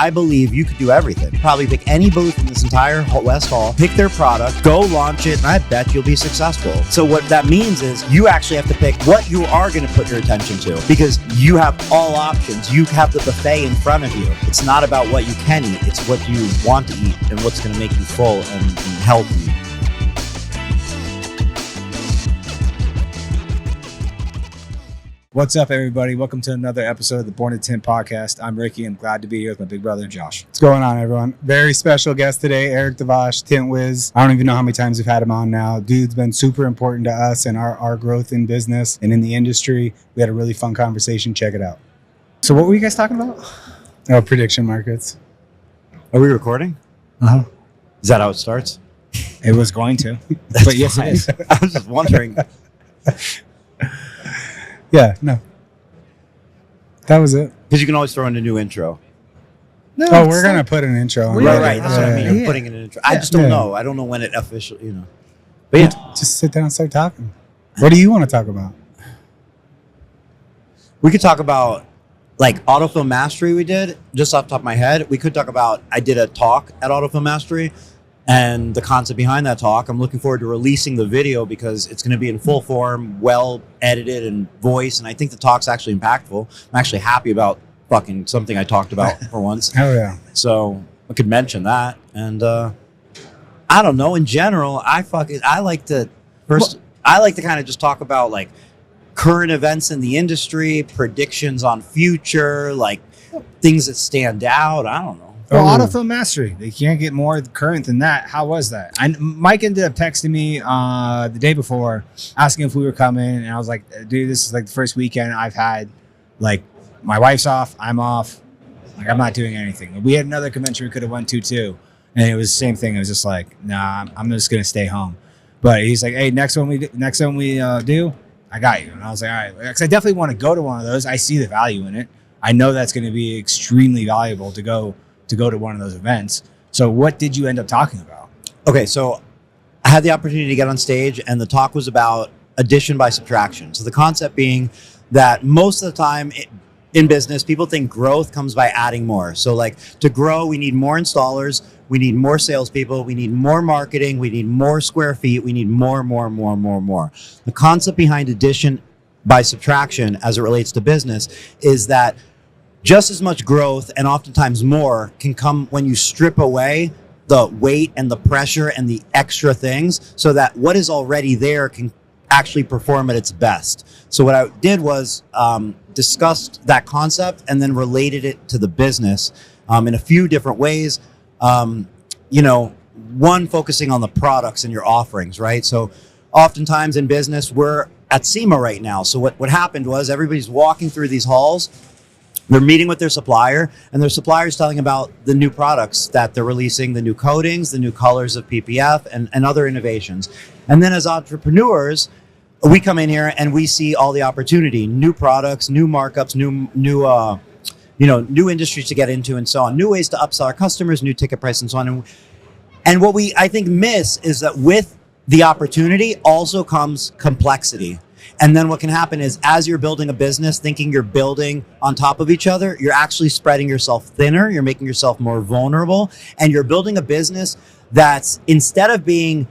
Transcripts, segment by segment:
I believe you could do everything. Probably pick any booth in this entire West Hall, pick their product, go launch it, and I bet you'll be successful. So what that means is you actually have to pick what you are going to put your attention to, because you have all options. You have the buffet in front of you. It's not about what you can eat. It's what you want to eat and what's going to make you full and healthy. What's up, everybody? Welcome to another episode of the Born to Tint Podcast. I'm Ricky. I'm glad to be here with my big brother, Josh. What's going on, everyone? Very special guest today, Erik Devash, Tintwiz. I don't even know how many times we've had him on now. Dude's been super important to us and our growth in business and in the industry. We had a really fun conversation. Check it out. So what were you guys talking about? Oh, prediction markets. Are we recording? Uh-huh. Is that how it starts? It was going to. But yes, it is. I was just wondering. Yeah, no. That was it. Because you can always throw in a new intro. No, we're going to put an intro on. Right. That's what I mean. You're putting in an intro. I just don't know. I don't know when it officially, But yeah. Just sit down and start talking. What do you want to talk about? We could talk about like Autofilm Mastery we did, just off the top of my head. We could talk about, I did a talk at Autofilm Mastery and the concept behind that talk. I'm looking forward to releasing the video because it's going to be in full form, well edited and voice. And I think the talk's actually impactful. I'm actually happy about fucking something I talked about for once. Oh, yeah. So I could mention that. And I don't know. In general, I like to kind of just talk about like current events in the industry, predictions on future, like things that stand out. I don't know. Well, Autofilm Mastery. They can't get more current than that. How was that? Mike ended up texting me the day before, asking if we were coming, and I was like, dude, this is like the first weekend I've had. Like, my wife's off, I'm off. Like, I'm not doing anything. We had another convention we could have went to too, and it was the same thing. It was just like, nah, I'm just gonna stay home. But he's like, hey, next one we do, I got you. And I was like, all right, because I definitely want to go to one of those. I see the value in it. I know that's going to be extremely valuable to go to one of those events. So what did you end up talking about? Okay, so I had the opportunity to get on stage and the talk was about addition by subtraction. So the concept being that most of the time in business, people think growth comes by adding more. So like to grow, we need more installers, we need more salespeople, we need more marketing, we need more square feet, we need more. The concept behind addition by subtraction as it relates to business is that just as much growth and oftentimes more can come when you strip away the weight and the pressure and the extra things so that what is already there can actually perform at its best. So what I did was discussed that concept and then related it to the business in a few different ways. One, focusing on the products and your offerings, right? So oftentimes in business, we're at SEMA right now. So what happened was everybody's walking through these halls. They're meeting with their supplier, and their supplier is telling about the new products that they're releasing, the new coatings, the new colors of PPF, and other innovations. And then as entrepreneurs, we come in here and we see all the opportunity, new products, new markups, new industries to get into and so on, new ways to upsell our customers, new ticket price and so on. And what we, I think, miss is that with the opportunity also comes complexity. And then what can happen is as you're building a business, thinking you're building on top of each other, you're actually spreading yourself thinner, you're making yourself more vulnerable, and you're building a business that's, instead of being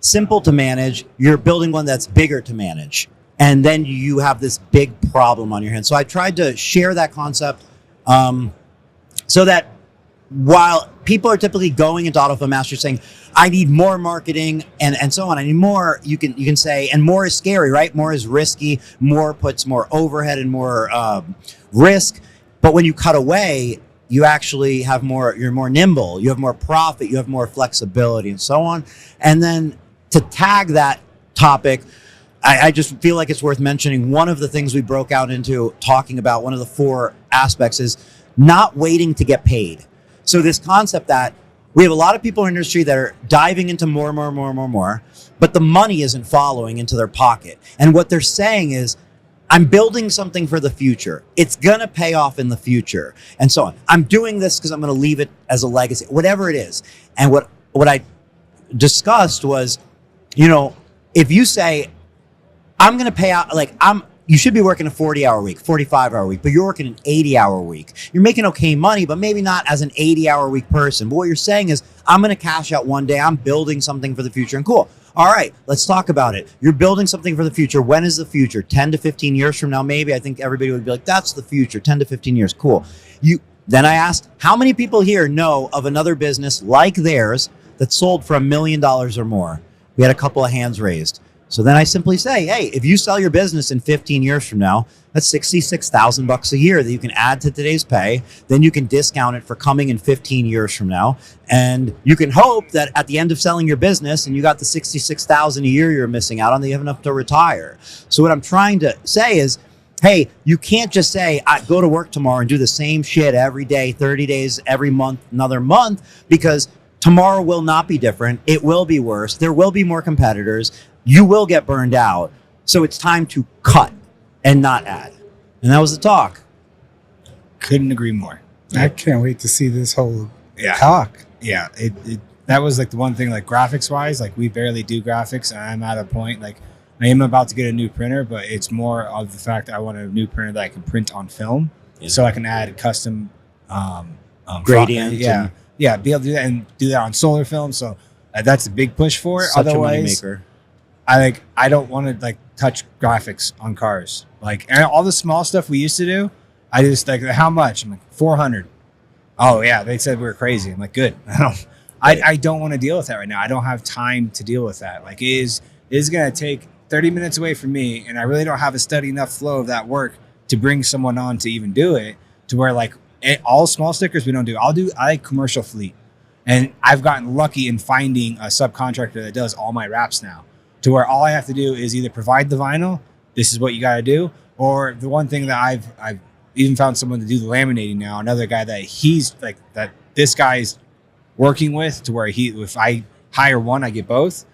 simple to manage, you're building one that's bigger to manage. And then you have this big problem on your hands. So I tried to share that concept so that while people are typically going into Autofilm Mastery saying, I need more marketing and so on, I need more, you can say, and more is scary, right? More is risky, more puts more overhead and more risk. But when you cut away, you actually have more, you're more nimble, you have more profit, you have more flexibility and so on. And then to tag that topic, I just feel like it's worth mentioning. One of the things we broke out into talking about, one of the 4 aspects is not waiting to get paid. So this concept that we have a lot of people in the industry that are diving into more, but the money isn't following into their pocket. And what they're saying is, I'm building something for the future. It's going to pay off in the future and so on. I'm doing this because I'm going to leave it as a legacy, whatever it is. And what I discussed was, if you say, I'm going to pay out, like you should be working a 40-hour week, 45-hour week, but you're working an 80-hour week. You're making okay money, but maybe not as an 80-hour week person. But what you're saying is, I'm going to cash out one day. I'm building something for the future. And cool. All right, let's talk about it. You're building something for the future. When is the future? 10 to 15 years from now, maybe? I think everybody would be like, that's the future, 10 to 15 years. Cool. Then I asked, how many people here know of another business like theirs that sold for $1 million or more? We had a couple of hands raised. So then I simply say, hey, if you sell your business in 15 years from now, that's $66,000 a year that you can add to today's pay. Then you can discount it for coming in 15 years from now. And you can hope that at the end of selling your business and you got the $66,000 a year you're missing out on, that you have enough to retire. So what I'm trying to say is, hey, you can't just say, I go to work tomorrow and do the same shit every day, 30 days, every month, another month, because tomorrow will not be different. It will be worse. There will be more competitors. You will get burned out. So it's time to cut and not add. And that was the talk. Couldn't agree more. I can't wait to see this whole Yeah. talk. Yeah. That was like the one thing, like graphics wise, like we barely do graphics, and I'm at a point like I am about to get a new printer, but it's more of the fact that I want a new printer that I can print on film, so I can add custom Gradients. Yeah, be able to do that and do that on solar film. So that's a big push for it. Such Otherwise, a moneymaker. I don't want to like touch graphics on cars. Like, and all the small stuff we used to do, I just like, how much? I'm like, 400. Oh yeah, they said we were crazy. I'm like, good. I don't want to deal with that right now. I don't have time to deal with that. Like, it is going to take 30 minutes away from me, and I really don't have a steady enough flow of that work to bring someone on to even do it, to where like all small stickers we don't do. I like commercial fleet, and I've gotten lucky in finding a subcontractor that does all my wraps now, to where all I have to do is either provide the vinyl, this is what you got to do, or the one thing that I've even found someone to do the laminating now, another guy that he's like, that this guy's working with, to where if I hire one, I get both,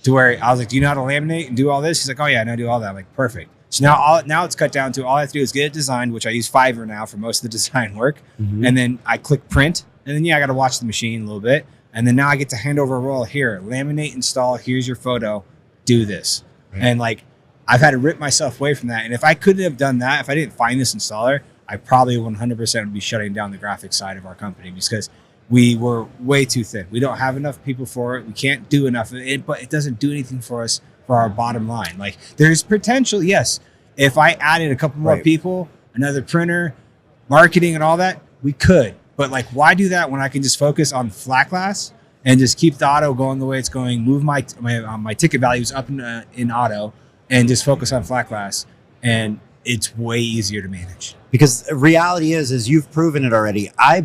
to where I was like, do you know how to laminate and do all this? He's like, oh yeah, I know, I do all that. I'm like, perfect. So now it's cut down to all I have to do is get it designed, which I use Fiverr now for most of the design work. Mm-hmm. And then I click print, and then I got to watch the machine a little bit. And then now I get to hand over a roll here, laminate, install, here's your photo, do this. Right. And like, I've had to rip myself away from that. And if I couldn't have done that, if I didn't find this installer, I probably 100% would be shutting down the graphics side of our company, because we were way too thin. We don't have enough people for it. We can't do enough of it, but it doesn't do anything for us for our bottom line. Like, there's potential, yes. If I added a couple more people, another printer, marketing and all that, we could. But like, why do that when I can just focus on flat glass and just keep the auto going the way it's going, move my ticket values up in auto, and just focus on flat glass, and it's way easier to manage. Because the reality is you've proven it already. I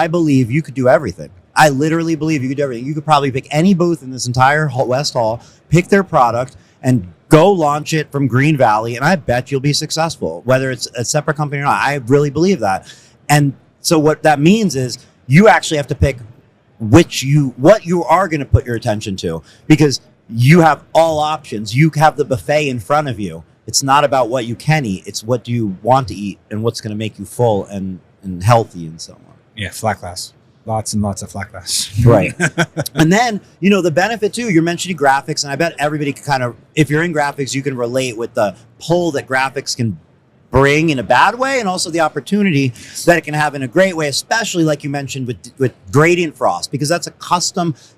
believe you could do everything. I literally believe you could do everything. You could probably pick any booth in this entire West Hall, pick their product, and go launch it from Green Valley, and I bet you'll be successful, whether it's a separate company or not. I really believe that. And so what that means is you actually have to pick what you are going to put your attention to, because you have all options. You have the buffet in front of you. It's not about what you can eat. It's what do you want to eat and what's going to make you full and healthy and so on. Yeah, flat glass. Lots and lots of flat glass. Right. And then, the benefit too, you're mentioning graphics, and I bet everybody can kind of, if you're in graphics, you can relate with the pull that graphics can bring in a bad way, and also the opportunity that it can have in a great way, especially like you mentioned with gradient frost, because that's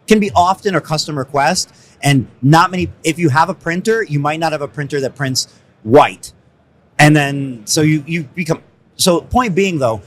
can be often a custom request. And not many, if you have a printer, you might not have a printer that prints white. And then, so point being though,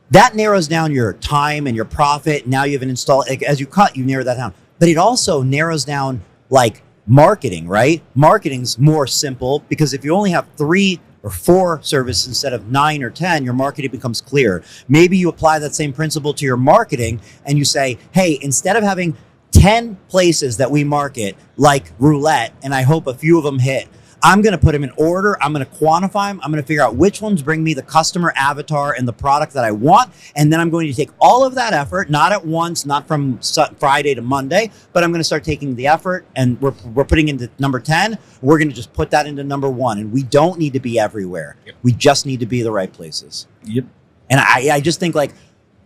that narrows down your time and your profit. Now you have an install, as you cut, you narrow that down. But it also narrows down like marketing, right? Marketing's more simple, because if you only have 3 or 4 services instead of 9 or 10, your marketing becomes clear. Maybe you apply that same principle to your marketing and you say, hey, instead of having 10 places that we market like roulette, and I hope a few of them hit, I'm going to put them in order. I'm going to quantify them. I'm going to figure out which ones bring me the customer avatar and the product that I want. And then I'm going to take all of that effort, not at once, not from Friday to Monday, but I'm going to start taking the effort, and we're putting into number 10. We're going to just put that into number 1. And we don't need to be everywhere. Yep. We just need to be the right places. Yep. And I just think, like,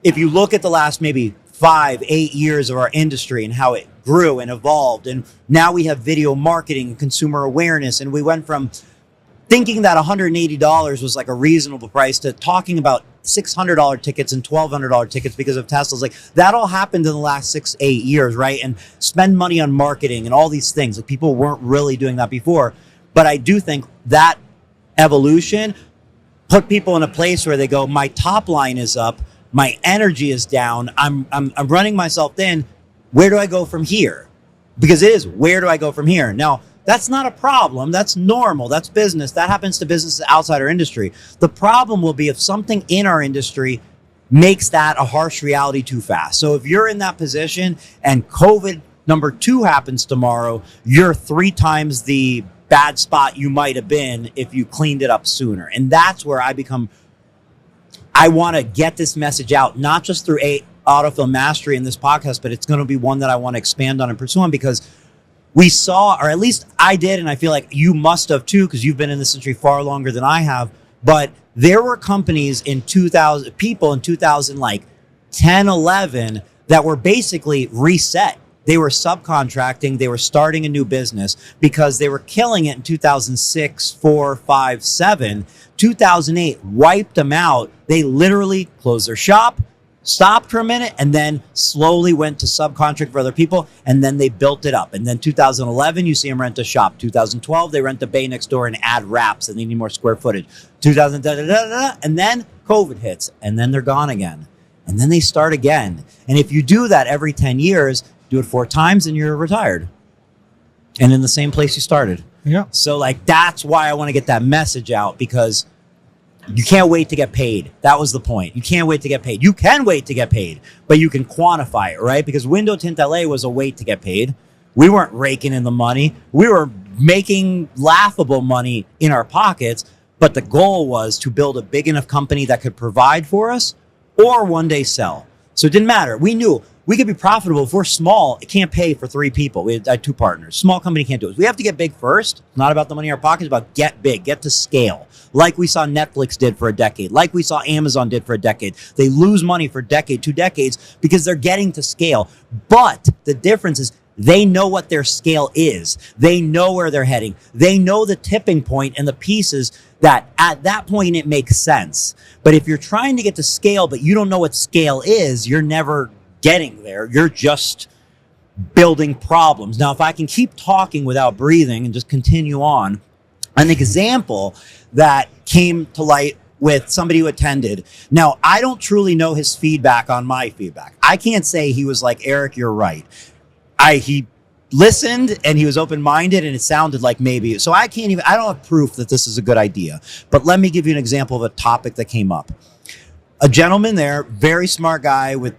if you look at the last maybe 5-8 years of our industry and how it grew and evolved, and now we have video marketing, consumer awareness, and we went from thinking that $180 was like a reasonable price to talking about $600 tickets and $1,200 tickets because of Tesla's. Like that all happened in the last 6-8 years, right? And spend money on marketing and all these things. Like people weren't really doing that before. But I do think that evolution put people in a place where they go, my top line is up, my energy is down, I'm running myself thin. Where do I go from here? Because it is, where do I go from here? Now, that's not a problem. That's normal. That's business. That happens to businesses outside our industry. The problem will be if something in our industry makes that a harsh reality too fast. So if you're in that position and COVID number 2 happens tomorrow, you're 3 times the bad spot you might have been if you cleaned it up sooner. And that's where I want to get this message out, not just through Autofill Mastery in this podcast, but it's going to be one that I want to expand on and pursue on, because we saw, or at least I did, and I feel like you must have too, because you've been in this industry far longer than I have, but there were companies in 2000, people in 2000, like 10, 11, that were basically reset. They were subcontracting, they were starting a new business because they were killing it in 2006, 4, 5, 7. 2008 wiped them out. They literally closed their shop, stopped for a minute, and then slowly went to subcontract for other people, and then they built it up. And then 2011, you see them rent a shop. 2012, they rent the bay next door and add wraps, and they need more square footage. 2000, and then COVID hits, and then they're gone again. And then they start again. And if you do that every 10 years, do it 4 times, and you're retired. And in the same place you started. Yeah. So like, that's why I want to get that message out, because you can't wait to get paid. That was the point. You can't wait to get paid. You can wait to get paid, but you can quantify it, right? Because Window Tint LA was a wait to get paid. We weren't raking in the money. We were making laughable money in our pockets, but the goal was to build a big enough company that could provide for us or one day sell. So it didn't matter. We knew we could be profitable. If we're small, it can't pay for 3 people. We had 2 partners. Small company can't do it. We have to get big first. It's not about the money in our pockets. It's about get big, get to scale. Like we saw Netflix did for a decade. Like we saw Amazon did for a decade. They lose money for a decade, 2 decades, because they're getting to scale. But the difference is they know what their scale is. They know where they're heading. They know the tipping point and the pieces that at that point it makes sense. But if you're trying to get to scale, but you don't know what scale is, you're never getting there. You're just building problems. Now, if I can keep talking without breathing and just continue on, an example that came to light with somebody who attended. Now, I don't truly know his feedback on my feedback. I can't say he was like, Eric, you're right. He listened and he was open-minded and it sounded like maybe. So I don't have proof that this is a good idea. But let me give you an example of a topic that came up. A gentleman there, very smart guy with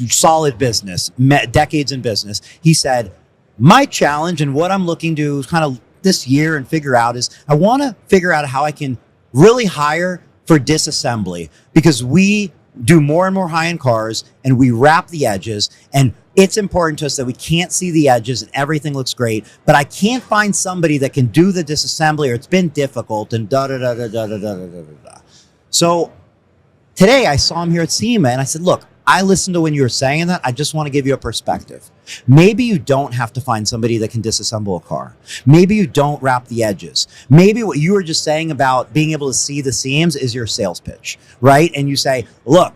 solid business, decades in business. He said, my challenge and what I'm looking to kind of this year and figure out is I want to figure out how I can really hire for disassembly, because we do more and more high-end cars and we wrap the edges, and it's important to us that we can't see the edges and everything looks great, but I can't find somebody that can do the disassembly, or it's been difficult and da-da-da-da-da-da-da-da-da. So today I saw him here at SEMA and I said, look, I listened to when you were saying that. I just want to give you a perspective. Maybe you don't have to find somebody that can disassemble a car. Maybe you don't wrap the edges. Maybe what you were just saying about being able to see the seams is your sales pitch, right? And you say, look,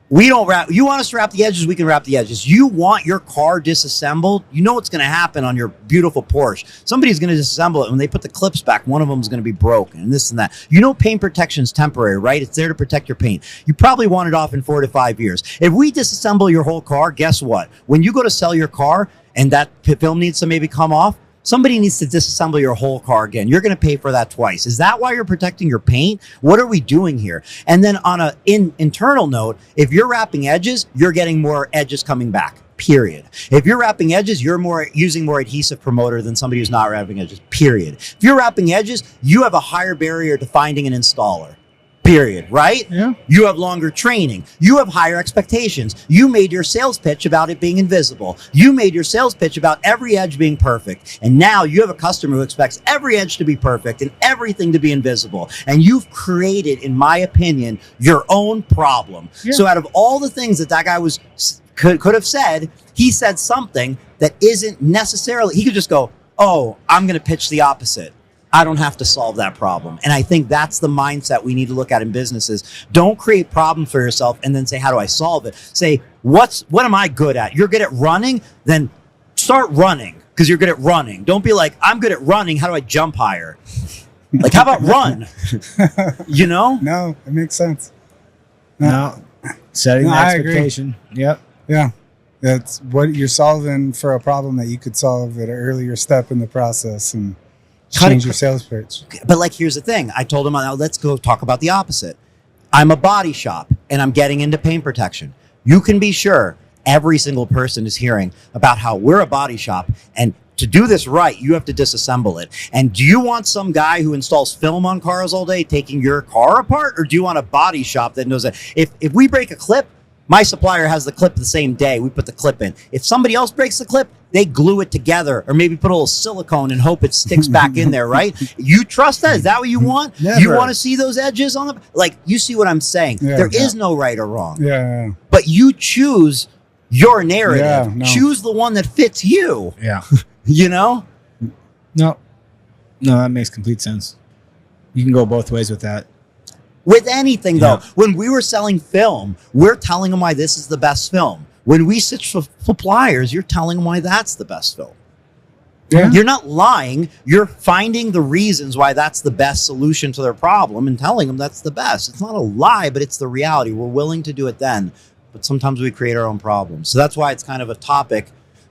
we don't wrap, you want us to wrap the edges, we can wrap the edges. You want your car disassembled, you know what's going to happen on your beautiful Porsche. Somebody's going to disassemble it. When they put the clips back, one of them is going to be broken and this and that. You know paint protection is temporary, right? It's there to protect your paint. You probably want it off in 4 to 5 years. If we disassemble your whole car, guess what? When you go to sell your car and that film needs to maybe come off, somebody needs to disassemble your whole car again. You're going to pay for that twice. Is that why you're protecting your paint? What are we doing here? And then on an internal note, if you're wrapping edges, you're getting more edges coming back, period. If you're wrapping edges, you're using more adhesive promoter than somebody who's not wrapping edges, period. If you're wrapping edges, you have a higher barrier to finding an installer. Period, right? Yeah. You have longer training. You have higher expectations. You made your sales pitch about it being invisible. You made your sales pitch about every edge being perfect. And now you have a customer who expects every edge to be perfect and everything to be invisible. And you've created, in my opinion, your own problem. Yeah. So out of all the things that guy could have said, he said something that isn't necessarily, he could just go, oh, I'm going to pitch the opposite. I don't have to solve that problem. And I think that's the mindset we need to look at in businesses. Don't create problems for yourself and then say, how do I solve it? Say, what am I good at? You're good at running? Then start running because you're good at running. Don't be like, I'm good at running. How do I jump higher? Like, how about run? You know? No, it makes sense. No. Setting the expectation. Yep. Yeah. That's what you're solving for a problem that you could solve at an earlier step in the process and change your sales pitch. But like, here's the thing. I told him, now let's go talk about the opposite. I'm a body shop and I'm getting into paint protection. You can be sure every single person is hearing about how we're a body shop, and to do this right, you have to disassemble it. And do you want some guy who installs film on cars all day taking your car apart? Or do you want a body shop that knows that if we break a clip, my supplier has the clip the same day we put the clip in. If somebody else breaks the clip, they glue it together or maybe put a little silicone and hope it sticks back in there, right? You trust that? Is that what you want? Never. You want to see those edges on the, like, you see what I'm saying? Yeah, There is no right or wrong. Yeah. But you choose your narrative. Yeah, no. Choose the one that fits you, Yeah. you know? No, that makes complete sense. You can go both ways with that. With anything, though, Yeah. when we were selling film, we're telling them why this is the best film. When we switch suppliers, you're telling them why that's the best film. Yeah. You're not lying. You're finding the reasons why that's the best solution to their problem and telling them that's the best. It's not a lie, but it's the reality. We're willing to do it then, but sometimes we create our own problems. So that's why it's kind of a topic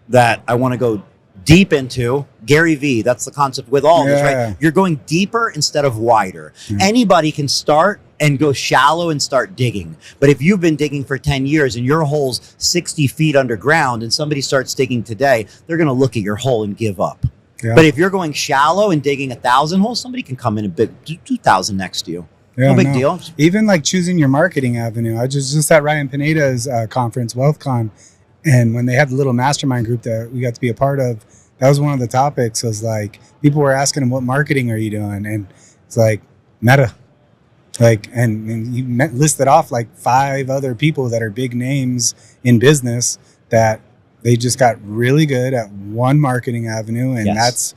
that I want to go deep into. Gary Vee, that's the concept with all this, Yeah. right? You're going deeper instead of wider. Anybody can start and go shallow and start digging. But if you've been digging for 10 years and your hole's 60 feet underground and somebody starts digging today, they're going to look at your hole and give up. Yeah. But if you're going shallow and digging 1,000 holes, somebody can come in and do 2,000 next to you. Yeah, no big deal. Even like choosing your marketing avenue. I just at Ryan Pineda's conference, WealthCon, and when they had the little mastermind group that we got to be a part of, that was one of the topics. Was like people were asking him, "What marketing are you doing?" And it's like Meta, like, and you listed off like 5 other people that are big names in business that they just got really good at one marketing avenue, and Yes.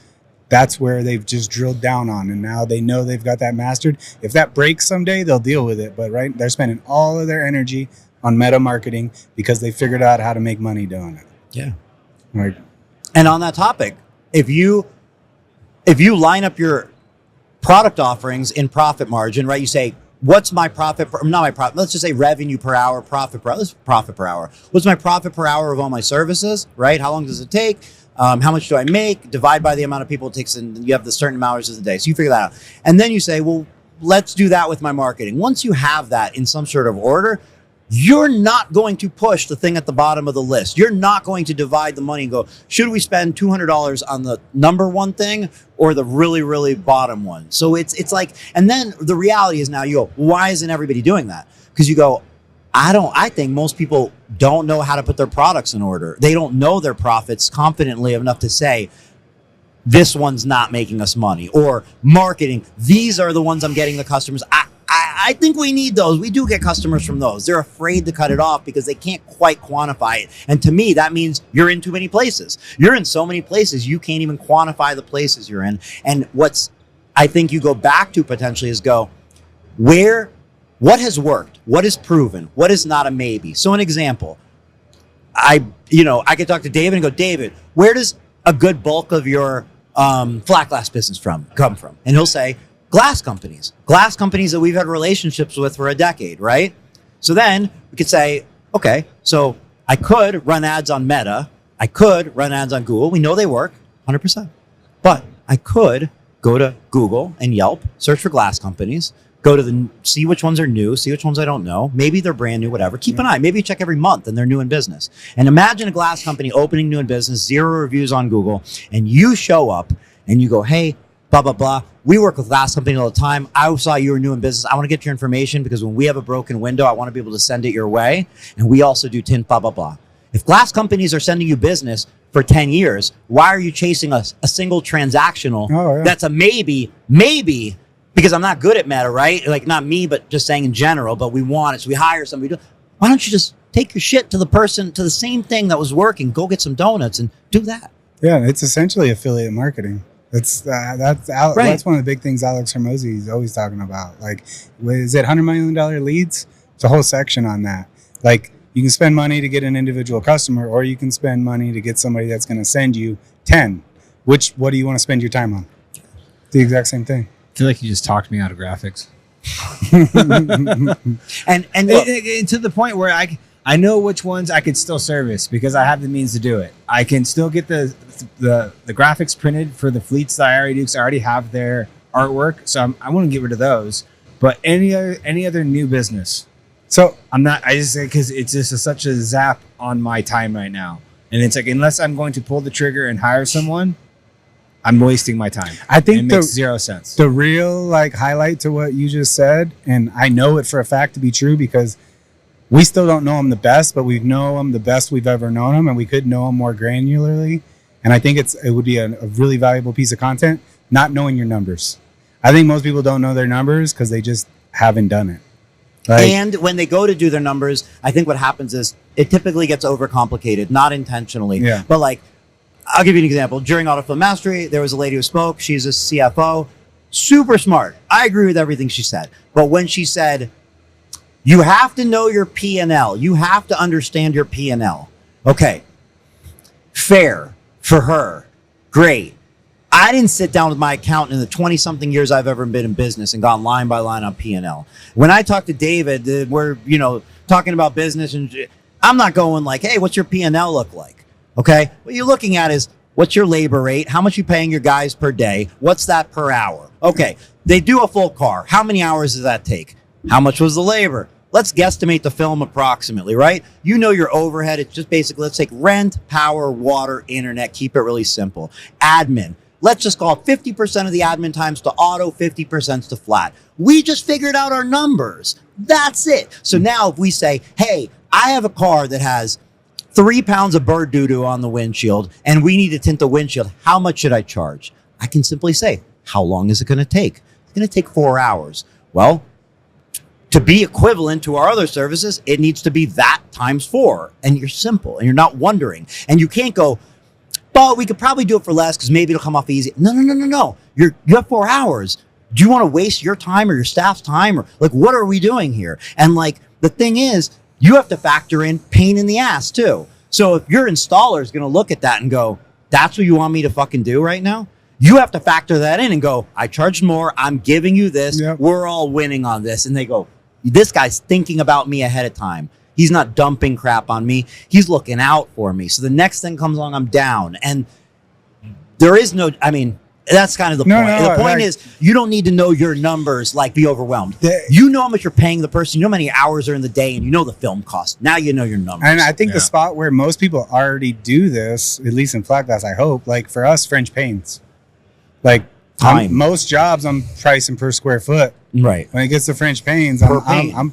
that's where they've just drilled down on, and now they know they've got that mastered. If that breaks someday, they'll deal with it. But right, they're spending all of their energy on meta marketing because they figured out how to make money doing it. Yeah. Right. And on that topic, if you line up your product offerings in profit margin, right? You say, what's my profit? Not my profit. Let's just say revenue per hour, profit per hour. Let's profit per hour. What's my profit per hour of all my services, right? How long does it take? How much do I make? Divide by the amount of people it takes, and you have the certain amount of hours of the day. So you figure that out. And then you say, well, let's do that with my marketing. Once you have that in some sort of order, you're not going to push the thing at the bottom of the list. You're not going to divide the money and go, should we spend $200 on the number one thing or the really, really bottom one? So it's like, and then the reality is now you go, why isn't everybody doing that? Because you go, I think most people don't know how to put their products in order. They don't know their profits confidently enough to say, this one's not making us money, or marketing, these are the ones I'm getting the customers. I think we need those. We do get customers from those. They're afraid to cut it off because they can't quite quantify it. And to me, that means you're in too many places. You're in so many places, you can't even quantify the places you're in. And what's, I think you go back to potentially is go, what has worked? What is proven? What is not a maybe? So an example, I could talk to David and go, David, where does a good bulk of your flat glass business come from? And he'll say, glass companies that we've had relationships with for a decade, right? So then we could say, okay, so I could run ads on Meta. I could run ads on Google. We know they work 100%. But I could go to Google and Yelp, search for glass companies, see which ones are new, see which ones I don't know. Maybe they're brand new, whatever. Keep an eye. Maybe you check every month and they're new in business. And imagine a glass company opening new in business, 0 reviews on Google, and you show up and you go, hey, blah, blah, blah. We work with glass companies all the time. I saw you were new in business. I want to get your information because when we have a broken window, I want to be able to send it your way. And we also do tint, blah, blah, blah. If glass companies are sending you business for 10 years, why are you chasing a single transactional that's a maybe, because I'm not good at Meta, right? Like not me, but just saying in general, but we want it. So we hire somebody. Why don't you just take your shit to to the same thing that was working, go get some donuts and do that. Yeah, it's essentially affiliate marketing. That's one of the big things Alex Hormozy is always talking about. Like, is it $100 million leads? It's a whole section on that. Like, you can spend money to get an individual customer, or you can spend money to get somebody that's going to send you 10. What do you want to spend your time on? The exact same thing. I feel like you just talked me out of graphics. and look, and to the point where I know which ones I could still service because I have the means to do it. I can still get the graphics printed for the fleets that I already do because I already have their artwork. So I want to get rid of those. But any other new business, so I'm not. I just because it's just such a zap on my time right now, and it's like unless I'm going to pull the trigger and hire someone, I'm wasting my time. I think it makes zero sense. The real highlight to what you just said, and I know it for a fact to be true because we still don't know him the best, but we know him the best we've ever known him, and we could know him more granularly. And I think it would be a really valuable piece of content, not knowing your numbers. I think most people don't know their numbers because they just haven't done it. And when they go to do their numbers, I think what happens is it typically gets overcomplicated, not intentionally. Yeah. But I'll give you an example. During Autofilm Mastery, there was a lady who spoke. She's a CFO, super smart. I agree with everything she said. But when she said, you have to know your P&L, you have to understand your P&L. Okay, fair for her, great. I didn't sit down with my accountant in the 20-something years I've ever been in business and gone line by line on P&L. When I talk to David, we're talking about business, and I'm not going like, hey, what's your P&L look like? Okay, what you're looking at is what's your labor rate, how much you paying your guys per day, what's that per hour? Okay, they do a full car. How many hours does that take? How much was the labor? Let's guesstimate the film approximately, right? You know your overhead. It's just basically, let's take rent, power, water, internet. Keep it really simple. Admin. Let's just call it 50% of the admin times to auto, 50% to flat. We just figured out our numbers. That's it. So now if we say, hey, I have a car that has 3 pounds of bird doo-doo on the windshield and we need to tint the windshield, how much should I charge? I can simply say, how long is it going to take? It's going to take 4 hours. Well, to be equivalent to our other services, it needs to be that times 4. And you're simple and you're not wondering. And you can't go, but we could probably do it for less because maybe it'll come off easy. No. You have 4 hours. Do you want to waste your time or your staff's time? Or what are we doing here? And the thing is, you have to factor in pain in the ass too. So if your installer is going to look at that and go, that's what you want me to fucking do right now? You have to factor that in and go, I charged more. I'm giving you this. Yep. We're all winning on this. And they go, this guy's thinking about me ahead of time. He's not dumping crap on me. He's looking out for me. So the next thing comes along, I'm down. And there is that's kind of the point. The point is you don't need to know your numbers, be overwhelmed. You know how much you're paying the person. You know how many hours are in the day, and you know the film cost. Now you know your numbers. And I think the spot where most people already do this, at least in flat glass, I hope, for us, French paints. Most jobs I'm pricing per square foot. Right. When it gets to French paints, I'm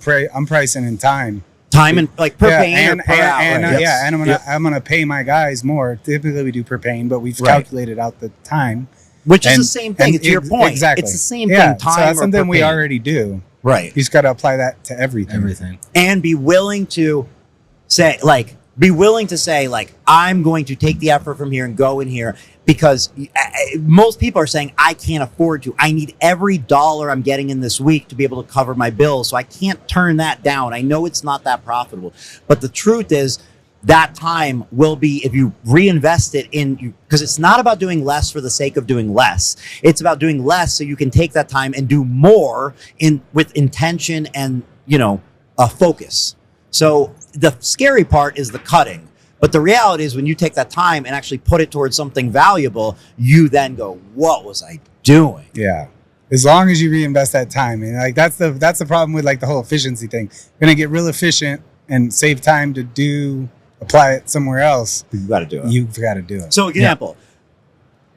pricing in time. Time and per paint or per hour. And I'm gonna pay my guys more. Typically we do per paint, but we've calculated out the time. Which is the same thing. It's your point. Exactly. It's the same thing. Time so that's something we paint. already do. Right. You just got to apply that to everything. And be willing to say, I'm going to take the effort from here and go in here because most people are saying, I can't afford to. I need every dollar I'm getting in this week to be able to cover my bills. So I can't turn that down. I know it's not that profitable. But the truth is, that time will be, if you reinvest it in, because it's not about doing less for the sake of doing less. It's about doing less so you can take that time and do more with intention and, a focus. So the scary part is the cutting. But the reality is when you take that time and actually put it towards something valuable, you then go, what was I doing? Yeah. As long as you reinvest that time. And that's the problem with the whole efficiency thing. You're going to get real efficient and save time to apply it somewhere else. You've got to do it. You've got to do it. So example,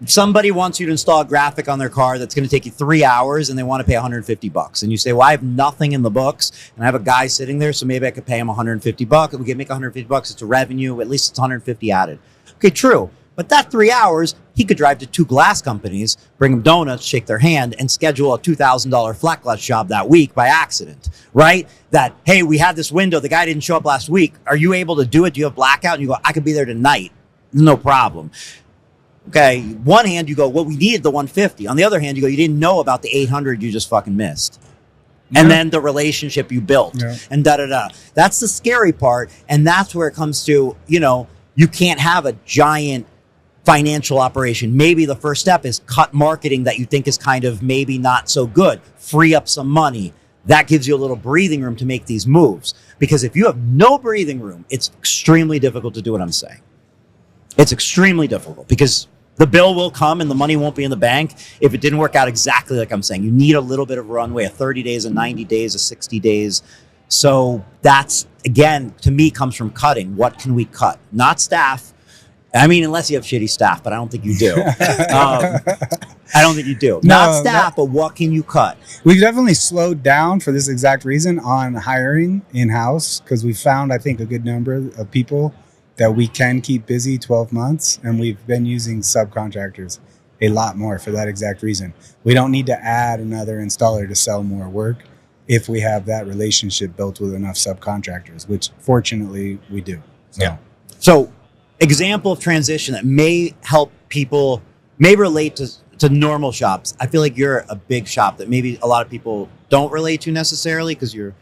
somebody wants you to install a graphic on their car that's going to take you 3 hours and they want to pay $150. And you say, well, I have nothing in the books and I have a guy sitting there, so maybe I could pay him $150. We can make $150. It's a revenue. At least it's 150 added. Okay, true. But that 3 hours, he could drive to 2 glass companies, bring them donuts, shake their hand, and schedule a $2,000 flat glass job that week by accident, right? That, hey, we had this window. The guy didn't show up last week. Are you able to do it? Do you have blackout? And you go, I could be there tonight. No problem. Okay, one hand you go, well, we needed the 150. On the other hand, you go, you didn't know about the 800 you just fucking missed. And then the relationship you built and da-da-da. That's the scary part. And that's where it comes to, you can't have a giant financial operation. Maybe the first step is cut marketing that you think is kind of maybe not so good. Free up some money. That gives you a little breathing room to make these moves. Because if you have no breathing room, it's extremely difficult to do what I'm saying. It's extremely difficult because the bill will come and the money won't be in the bank if it didn't work out exactly like I'm saying. You need a little bit of runway, a 30 days, a 90 days, a 60 days. So that's, again, to me, comes from cutting. What can we cut? Not staff. I mean, unless you have shitty staff, but I don't think you do. I don't think you do. Not staff, but what can you cut? We've definitely slowed down for this exact reason on hiring in-house because we found, I think, a good number of people that we can keep busy 12 months, and we've been using subcontractors a lot more for that exact reason. We don't need to add another installer to sell more work if we have that relationship built with enough subcontractors, which fortunately we do. So example of transition that may help people, may relate to normal shops. I feel like you're a big shop that maybe a lot of people don't relate to necessarily because you're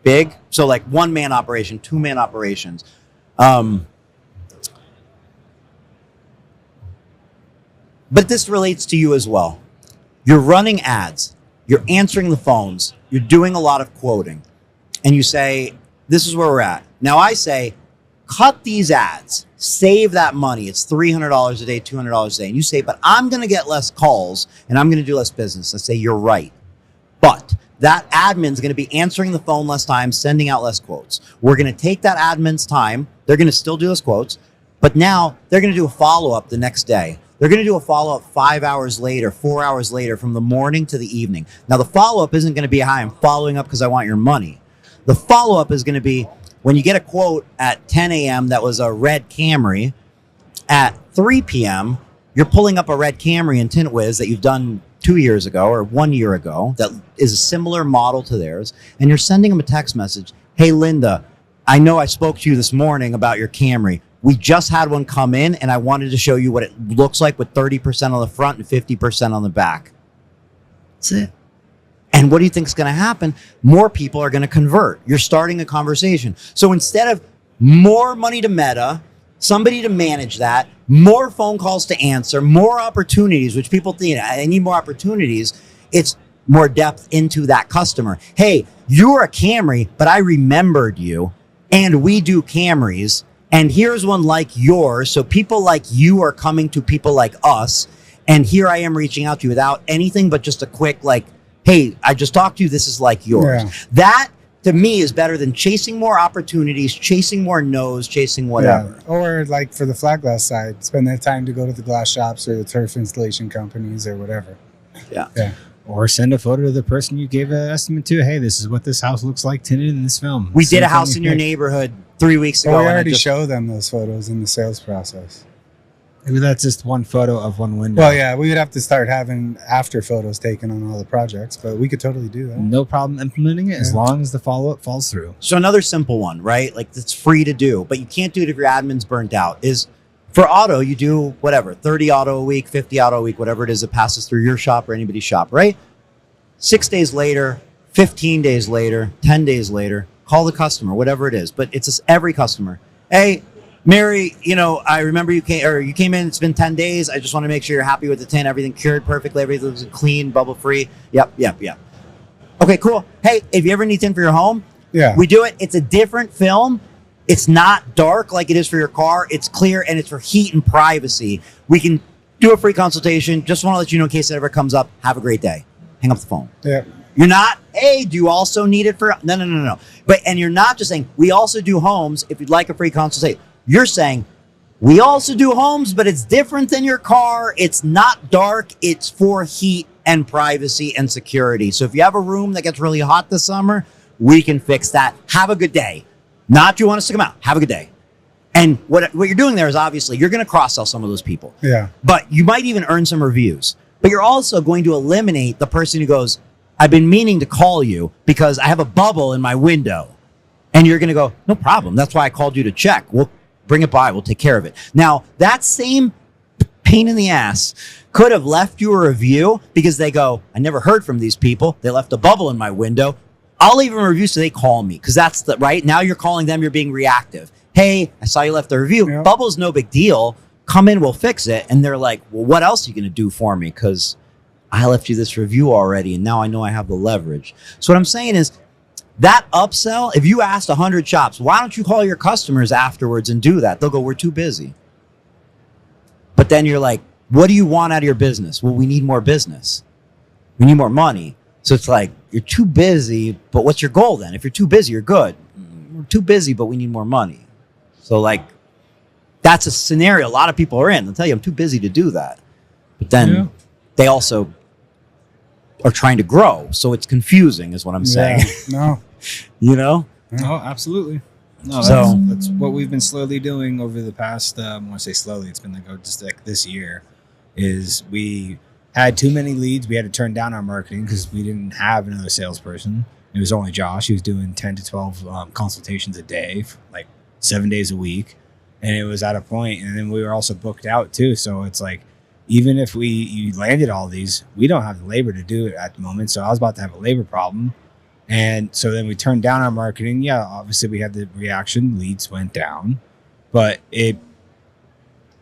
big. So like 1-man operation, 2-man operations. But this relates to you as well. You're running ads, you're answering the phones, you're doing a lot of quoting, and you say, this is where we're at. Now I say, cut these ads, save that money. It's $300 a day, $200 a day. And you say, but I'm going to get less calls and I'm going to do less business. I say, you're right. But that admin's going to be answering the phone less time, sending out less quotes. We're going to take that admin's time. They're going to still do those quotes, but now they're going to do a follow-up the next day. They're going to do a follow-up 5 hours later, 4 hours later, from the morning to the evening. Now, the follow-up isn't going to be, hi, I'm following up because I want your money. The follow-up is going to be when you get a quote at 10 a.m. that was a red Camry, at 3 p.m., you're pulling up a red Camry in Tintwiz that you've done 2 years ago or 1 year ago that is a similar model to theirs, and you're sending them a text message. Hey, Linda, I know I spoke to you this morning about your Camry. We just had one come in, and I wanted to show you what it looks like with 30% on the front and 50% on the back. That's it. And what do you think is going to happen? More people are going to convert. You're starting a conversation. So instead of more money to Meta, somebody to manage that, more phone calls to answer, more opportunities, which people think, I need more opportunities. It's more depth into that customer. Hey, you're a Camry, but I remembered you, and we do Camrys. And here's one like yours. So people like you are coming to people like us. And here I am reaching out to you without anything but just a quick like, hey, I just talked to you. This is like yours. Yeah. That to me is better than chasing more opportunities, chasing more no's, chasing whatever. Yeah. Or like for the flat glass side, spend that time to go to the glass shops or the turf installation companies or whatever. Yeah. Or send a photo to the person you gave an estimate to. Hey, this is what this house looks like tinted in this film. We did a house in your neighborhood 3 weeks ago. We already show them those photos in the sales process. Maybe that's just one photo of one window. Well, yeah, we would have to start having after photos taken on all the projects, but we could totally do that. No problem implementing it as long as the follow-up falls through. So another simple one, right? Like it's free to do, but you can't do it if your admin's burnt out. Is for auto, you do whatever, 30 auto a week, 50 auto a week, whatever it is that passes through your shop or anybody's shop, right? 6 days later, 15 days later, 10 days later, call the customer, whatever it is. But it's just every customer. Hey, Mary, I remember you came in, it's been 10 days. I just want to make sure you're happy with the tint, everything cured perfectly, everything's clean, bubble free. Yep. Okay, cool. Hey, if you ever need tint for your home, we do it. It's a different film. It's not dark like it is for your car. It's clear and it's for heat and privacy. We can do a free consultation. Just want to let you know in case it ever comes up. Have a great day. Hang up the phone. Yeah. You're not, hey, do you also need it for, no. And you're not just saying, we also do homes if you'd like a free consultation. You're saying, we also do homes, but it's different than your car. It's not dark. It's for heat and privacy and security. So if you have a room that gets really hot this summer, we can fix that. Have a good day. Not you want us to come out. Have a good day. And what you're doing there is obviously you're going to cross-sell some of those people. Yeah. But you might even earn some reviews. But you're also going to eliminate the person who goes, I've been meaning to call you because I have a bubble in my window. And you're going to go, no problem. That's why I called you to check. We'll bring it by. We'll take care of it. Now, that same pain in the ass, could have left you a review because they go, I never heard from these people. They left a bubble in my window. I'll leave them a review so they call me, because that's the right. Now you're calling them, you're being reactive. Hey, I saw you left a review. Yeah. Bubble's no big deal. Come in, we'll fix it. And they're like, well, what else are you going to do for me? Because I left you this review already, and now I know I have the leverage. So what I'm saying is that upsell, if you asked 100 shops, why don't you call your customers afterwards and do that? They'll go, we're too busy. But then you're like, what do you want out of your business? Well, we need more business. We need more money. So it's like, you're too busy, but what's your goal then? If you're too busy, you're good. We're too busy, but we need more money. So like, that's a scenario a lot of people are in. They'll tell you, I'm too busy to do that. But then they also are trying to grow. So it's confusing is what I'm saying. No. You know? Oh, absolutely. No, So- that's what we've been slowly doing over the past, I want to say slowly, it's been just like this year, is we had too many leads. We had to turn down our marketing because we didn't have another salesperson. It was only Josh. He was doing 10 to 12 consultations a day, for like 7 days a week. And it was at a point, and then we were also booked out too. So it's like, even if you landed all these, we don't have the labor to do it at the moment. So I was about to have a labor problem. And so then we turned down our marketing. Yeah, obviously we had the reaction, leads went down, but it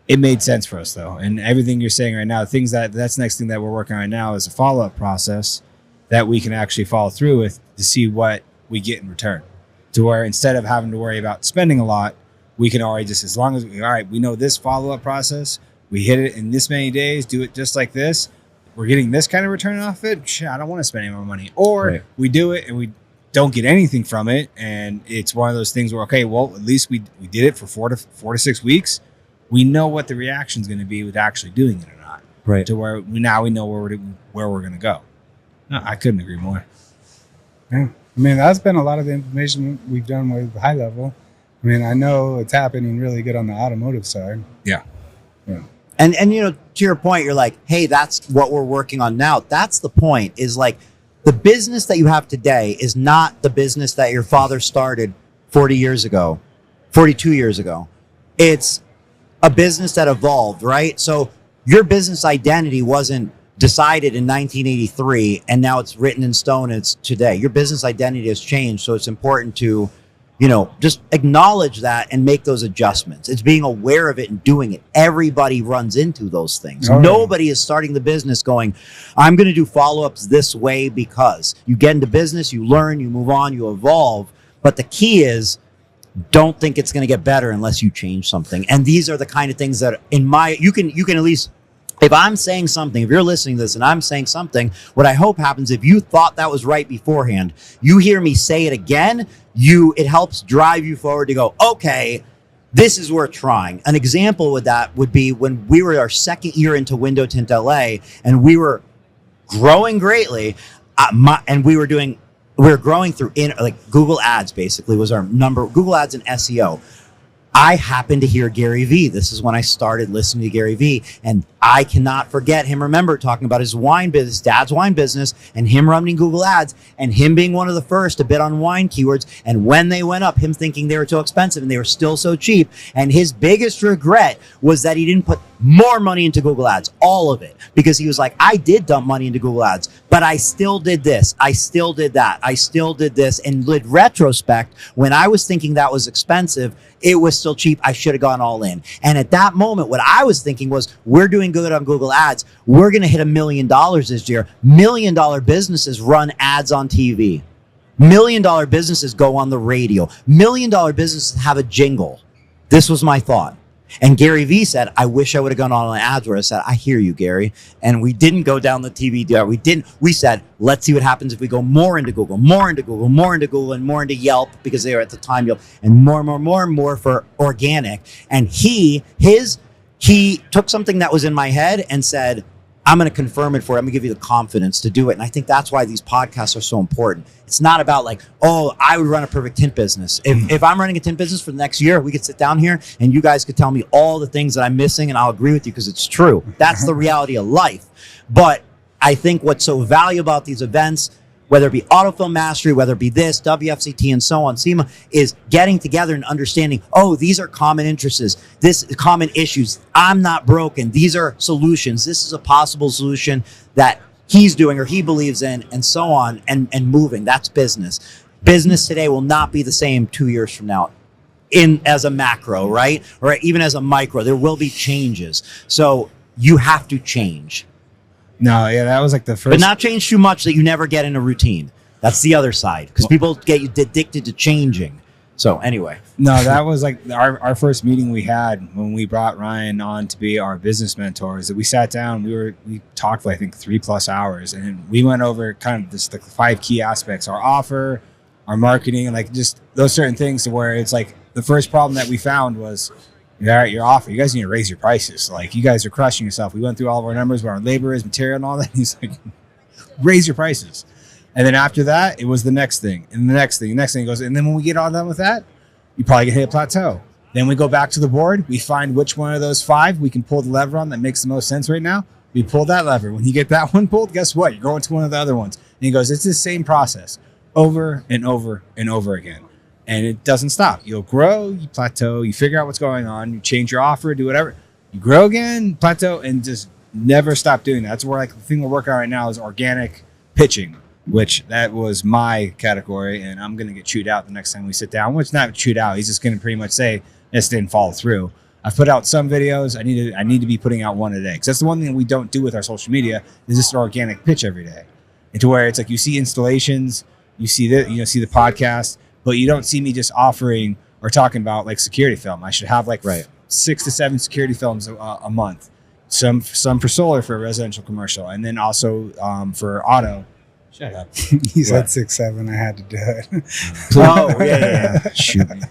made sense for us though. And everything you're saying right now, that's the next thing that we're working on right now is a follow-up process that we can actually follow through with to see what we get in return. To where instead of having to worry about spending a lot, we can already just, as long as we know this follow-up process, we hit it in this many days, do it just like this, we're getting this kind of return off it. Shit, I don't want to spend any more money. Or we do it and we don't get anything from it. And it's one of those things where, okay, well, at least we did it for 4 to 6 weeks. We know what the reaction is going to be with actually doing it or not. Right. To where now we know where we're going to go. No, I couldn't agree more. Yeah. I mean, that's been a lot of the information we've done with high level. I mean, I know it's happening really good on the automotive side. Yeah. Yeah. And you know, to your point, you're like, hey, that's what we're working on now. That's the point, is like the business that you have today is not the business that your father started 40 years ago, 42 years ago. It's a business that evolved, right? So your business identity wasn't decided in 1983 and now it's written in stone and it's today. Your business identity has changed. So it's important to, you know, just acknowledge that and make those adjustments. It's being aware of it and doing it. Everybody runs into those things. Oh, yeah. Nobody is starting the business going, I'm going to do follow-ups this way, because you get into business, you learn, you move on, you evolve. But the key is, don't think it's going to get better unless you change something. And these are the kind of things that you can at least, if I'm saying something, if you're listening to this and I'm saying something, what I hope happens, if you thought that was right beforehand, you hear me say it again, it helps drive you forward to go, okay, this is worth trying. An example with that would be when we were our second year into Window Tint LA and we were growing greatly, and we were growing through Google Ads basically was our number, Google Ads and SEO. I happened to hear Gary Vee. This is when I started listening to Gary Vee. And I cannot forget him, remember, talking about his wine business, dad's wine business, and him running Google Ads, and him being one of the first to bid on wine keywords. And when they went up, him thinking they were too expensive and they were still so cheap. And his biggest regret was that he didn't put more money into Google Ads, all of it. Because he was like, I did dump money into Google Ads, but I still did this. I still did that. I still did this. And in retrospect, when I was thinking that was expensive, it was still cheap. I should have gone all in. And at that moment, what I was thinking was, we're doing good on Google Ads. We're going to hit $1 million this year. $1 million businesses run ads on TV. $1 million businesses go on the radio. $1 million businesses have a jingle. This was my thought. And Gary Vee said, I wish I would have gone on ads where I said, I hear you, Gary. And we didn't go down the TV deal. We said, let's see what happens if we go more into Google, more into Google, more into Google, and more into Yelp, because they were at the time Yelp, and more for organic. And he took something that was in my head and said, I'm going to confirm it for you. I'm going to give you the confidence to do it. And I think that's why these podcasts are so important. It's not about like, oh, I would run a perfect tint business. If I'm running a tint business for the next year, we could sit down here and you guys could tell me all the things that I'm missing and I'll agree with you because it's true. That's the reality of life. But I think what's so valuable about these events, whether it be autofilm mastery, whether it be this, WFCT, and so on, SEMA, is getting together and understanding, oh, these are common interests, this common issues. I'm not broken. These are solutions. This is a possible solution that he's doing or he believes in, and so on, and moving. That's business. Business today will not be the same 2 years from now as a macro, right? Or even as a micro. There will be changes. So you have to change. No, yeah, that was like the first. But not change too much that you never get in a routine. That's the other side, because people get addicted to changing. So anyway. No, that was like our first meeting we had when we brought Ryan on to be our business mentor. Is that we sat down, we talked for I think 3+ hours, and we went over kind of the 5 key aspects: our offer, our marketing, and like just those certain things. To where it's like the first problem that we found was, all right, your offer, you guys need to raise your prices. Like, you guys are crushing yourself. We went through all of our numbers, where our labor is, material, and all that. And he's like, raise your prices. And then after that, it was the next thing, and the next thing, the next thing. He goes, and then when we get all done with that, you probably get hit a plateau. Then we go back to the board. We find which one of those 5 we can pull the lever on that makes the most sense right now. We pull that lever. When you get that one pulled, guess what? You're going to one of the other ones. And he goes, it's the same process over and over and over again. And it doesn't stop. You'll grow, you plateau, you figure out what's going on, you change your offer, do whatever. You grow again, plateau, and just never stop doing that. That's where, like, the thing we're working on right now is organic pitching, which that was my category, and I'm going to get chewed out the next time we sit down. Well, it's not chewed out. He's just going to pretty much say, this didn't follow through. I've put out some videos. I need to be putting out one a day, because that's the one thing we don't do with our social media is just an organic pitch every day. And to where it's like you see installations, you see see the podcast, but you don't see me just offering or talking about like security film. I should have like 6 to 7 security films a month. Some for solar for a residential commercial, and then also for auto. Shut up. He said 6, 7. I had to do it. Oh yeah. Shoot me.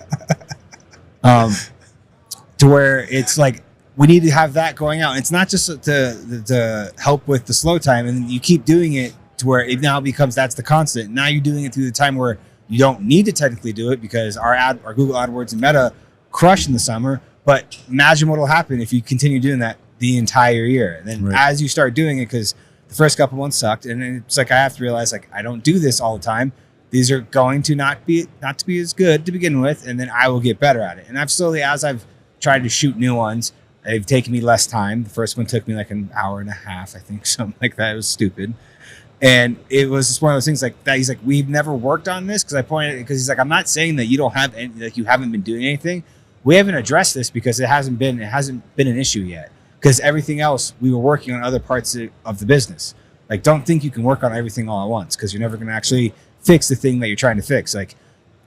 To where it's like we need to have that going out. It's not just to help with the slow time, and you keep doing it to where it now becomes that's the constant. Now you're doing it through the time where you don't need to technically do it because our Google AdWords and Meta crush in the summer. But imagine what will happen if you continue doing that the entire year. And then as you start doing it, because the first couple months sucked, and it's like I have to realize like I don't do this all the time. These are going to not be as good to begin with, and then I will get better at it. And I've slowly, as I've tried to shoot new ones, they've taken me less time. The first one took me like an hour and a half, I think, something like that. It was stupid. And it was just one of those things like that. He's like, we've never worked on this, because I pointed because he's like, I'm not saying that you don't have any, like you haven't been doing anything. We haven't addressed this because it hasn't been an issue yet. Because everything else we were working on other parts of the business. Like, don't think you can work on everything all at once, because you're never going to actually fix the thing that you're trying to fix. Like,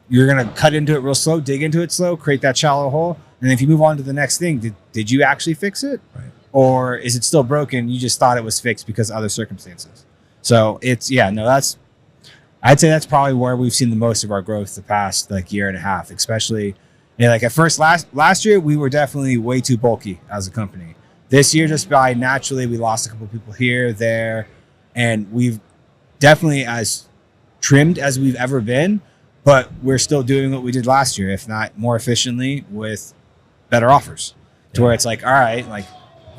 you're going to cut into it real slow, dig into it slow, create that shallow hole, and then if you move on to the next thing, did you actually fix it, or is it still broken? You just thought it was fixed because of other circumstances. So I'd say that's probably where we've seen the most of our growth the past like year and a half, especially like at first last year, we were definitely way too bulky as a company. This year, just by naturally, we lost a couple people here, there, and we've definitely as trimmed as we've ever been, but we're still doing what we did last year, if not more efficiently with better offers to where it's like, all right, like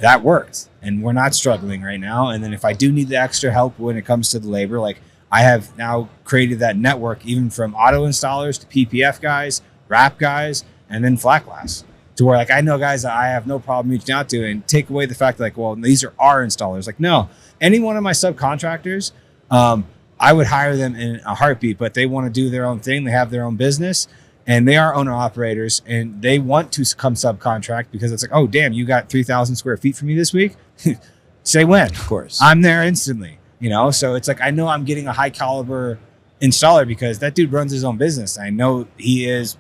that worked and we're not struggling right now. And then if I do need the extra help when it comes to the labor, like I have now created that network, even from auto installers to PPF guys, wrap guys, and then flat glass, to where like I know guys that I have no problem reaching out to, and take away the fact that like, well, these are our installers. Like, no, any one of my subcontractors, I would hire them in a heartbeat, but they want to do their own thing. They have their own business, and they are owner operators, and they want to come subcontract because it's like, oh, damn, you got 3,000 square feet for me this week? Say when. Of course. I'm there instantly, So it's like, I know I'm getting a high caliber installer because that dude runs his own business. I know it's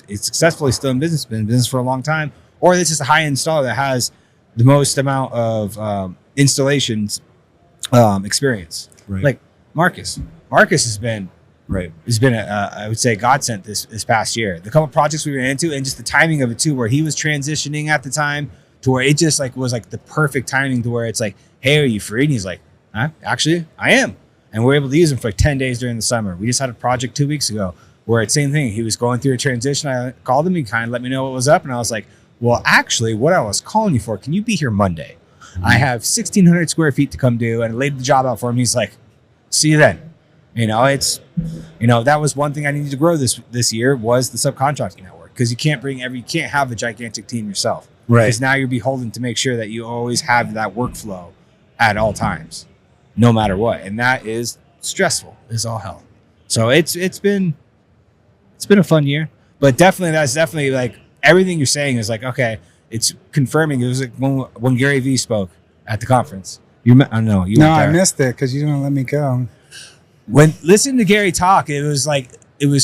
successfully still in business, been in business for a long time, or it's just a high installer that has the most amount of installations experience. Right. Like Marcus has been I would say godsend this past year. The couple projects we ran into, and just the timing of it too, where he was transitioning at the time to where it just like was like the perfect timing to where it's like, hey, are you free? And he's like, actually I am. And we're able to use him for like 10 days during the summer. We just had a project 2 weeks ago where it's same thing. He was going through a transition. I called him. He kind of let me know what was up. And I was like, well, actually, what I was calling you for, can you be here Monday? I have 1,600 square feet to come do. And I laid the job out for him. He's like, see you then. That was one thing I needed to grow this year was the subcontracting network, because you can't have a gigantic team yourself. Right. Because now you're beholden to make sure that you always have that workflow at all times, no matter what. And that is stressful as all hell. So it's been a fun year, but that's definitely like everything you're saying is like, okay, it's confirming. It was like when Gary Vee spoke at the conference. I missed it because you didn't let me go. When listening to Gary talk, it was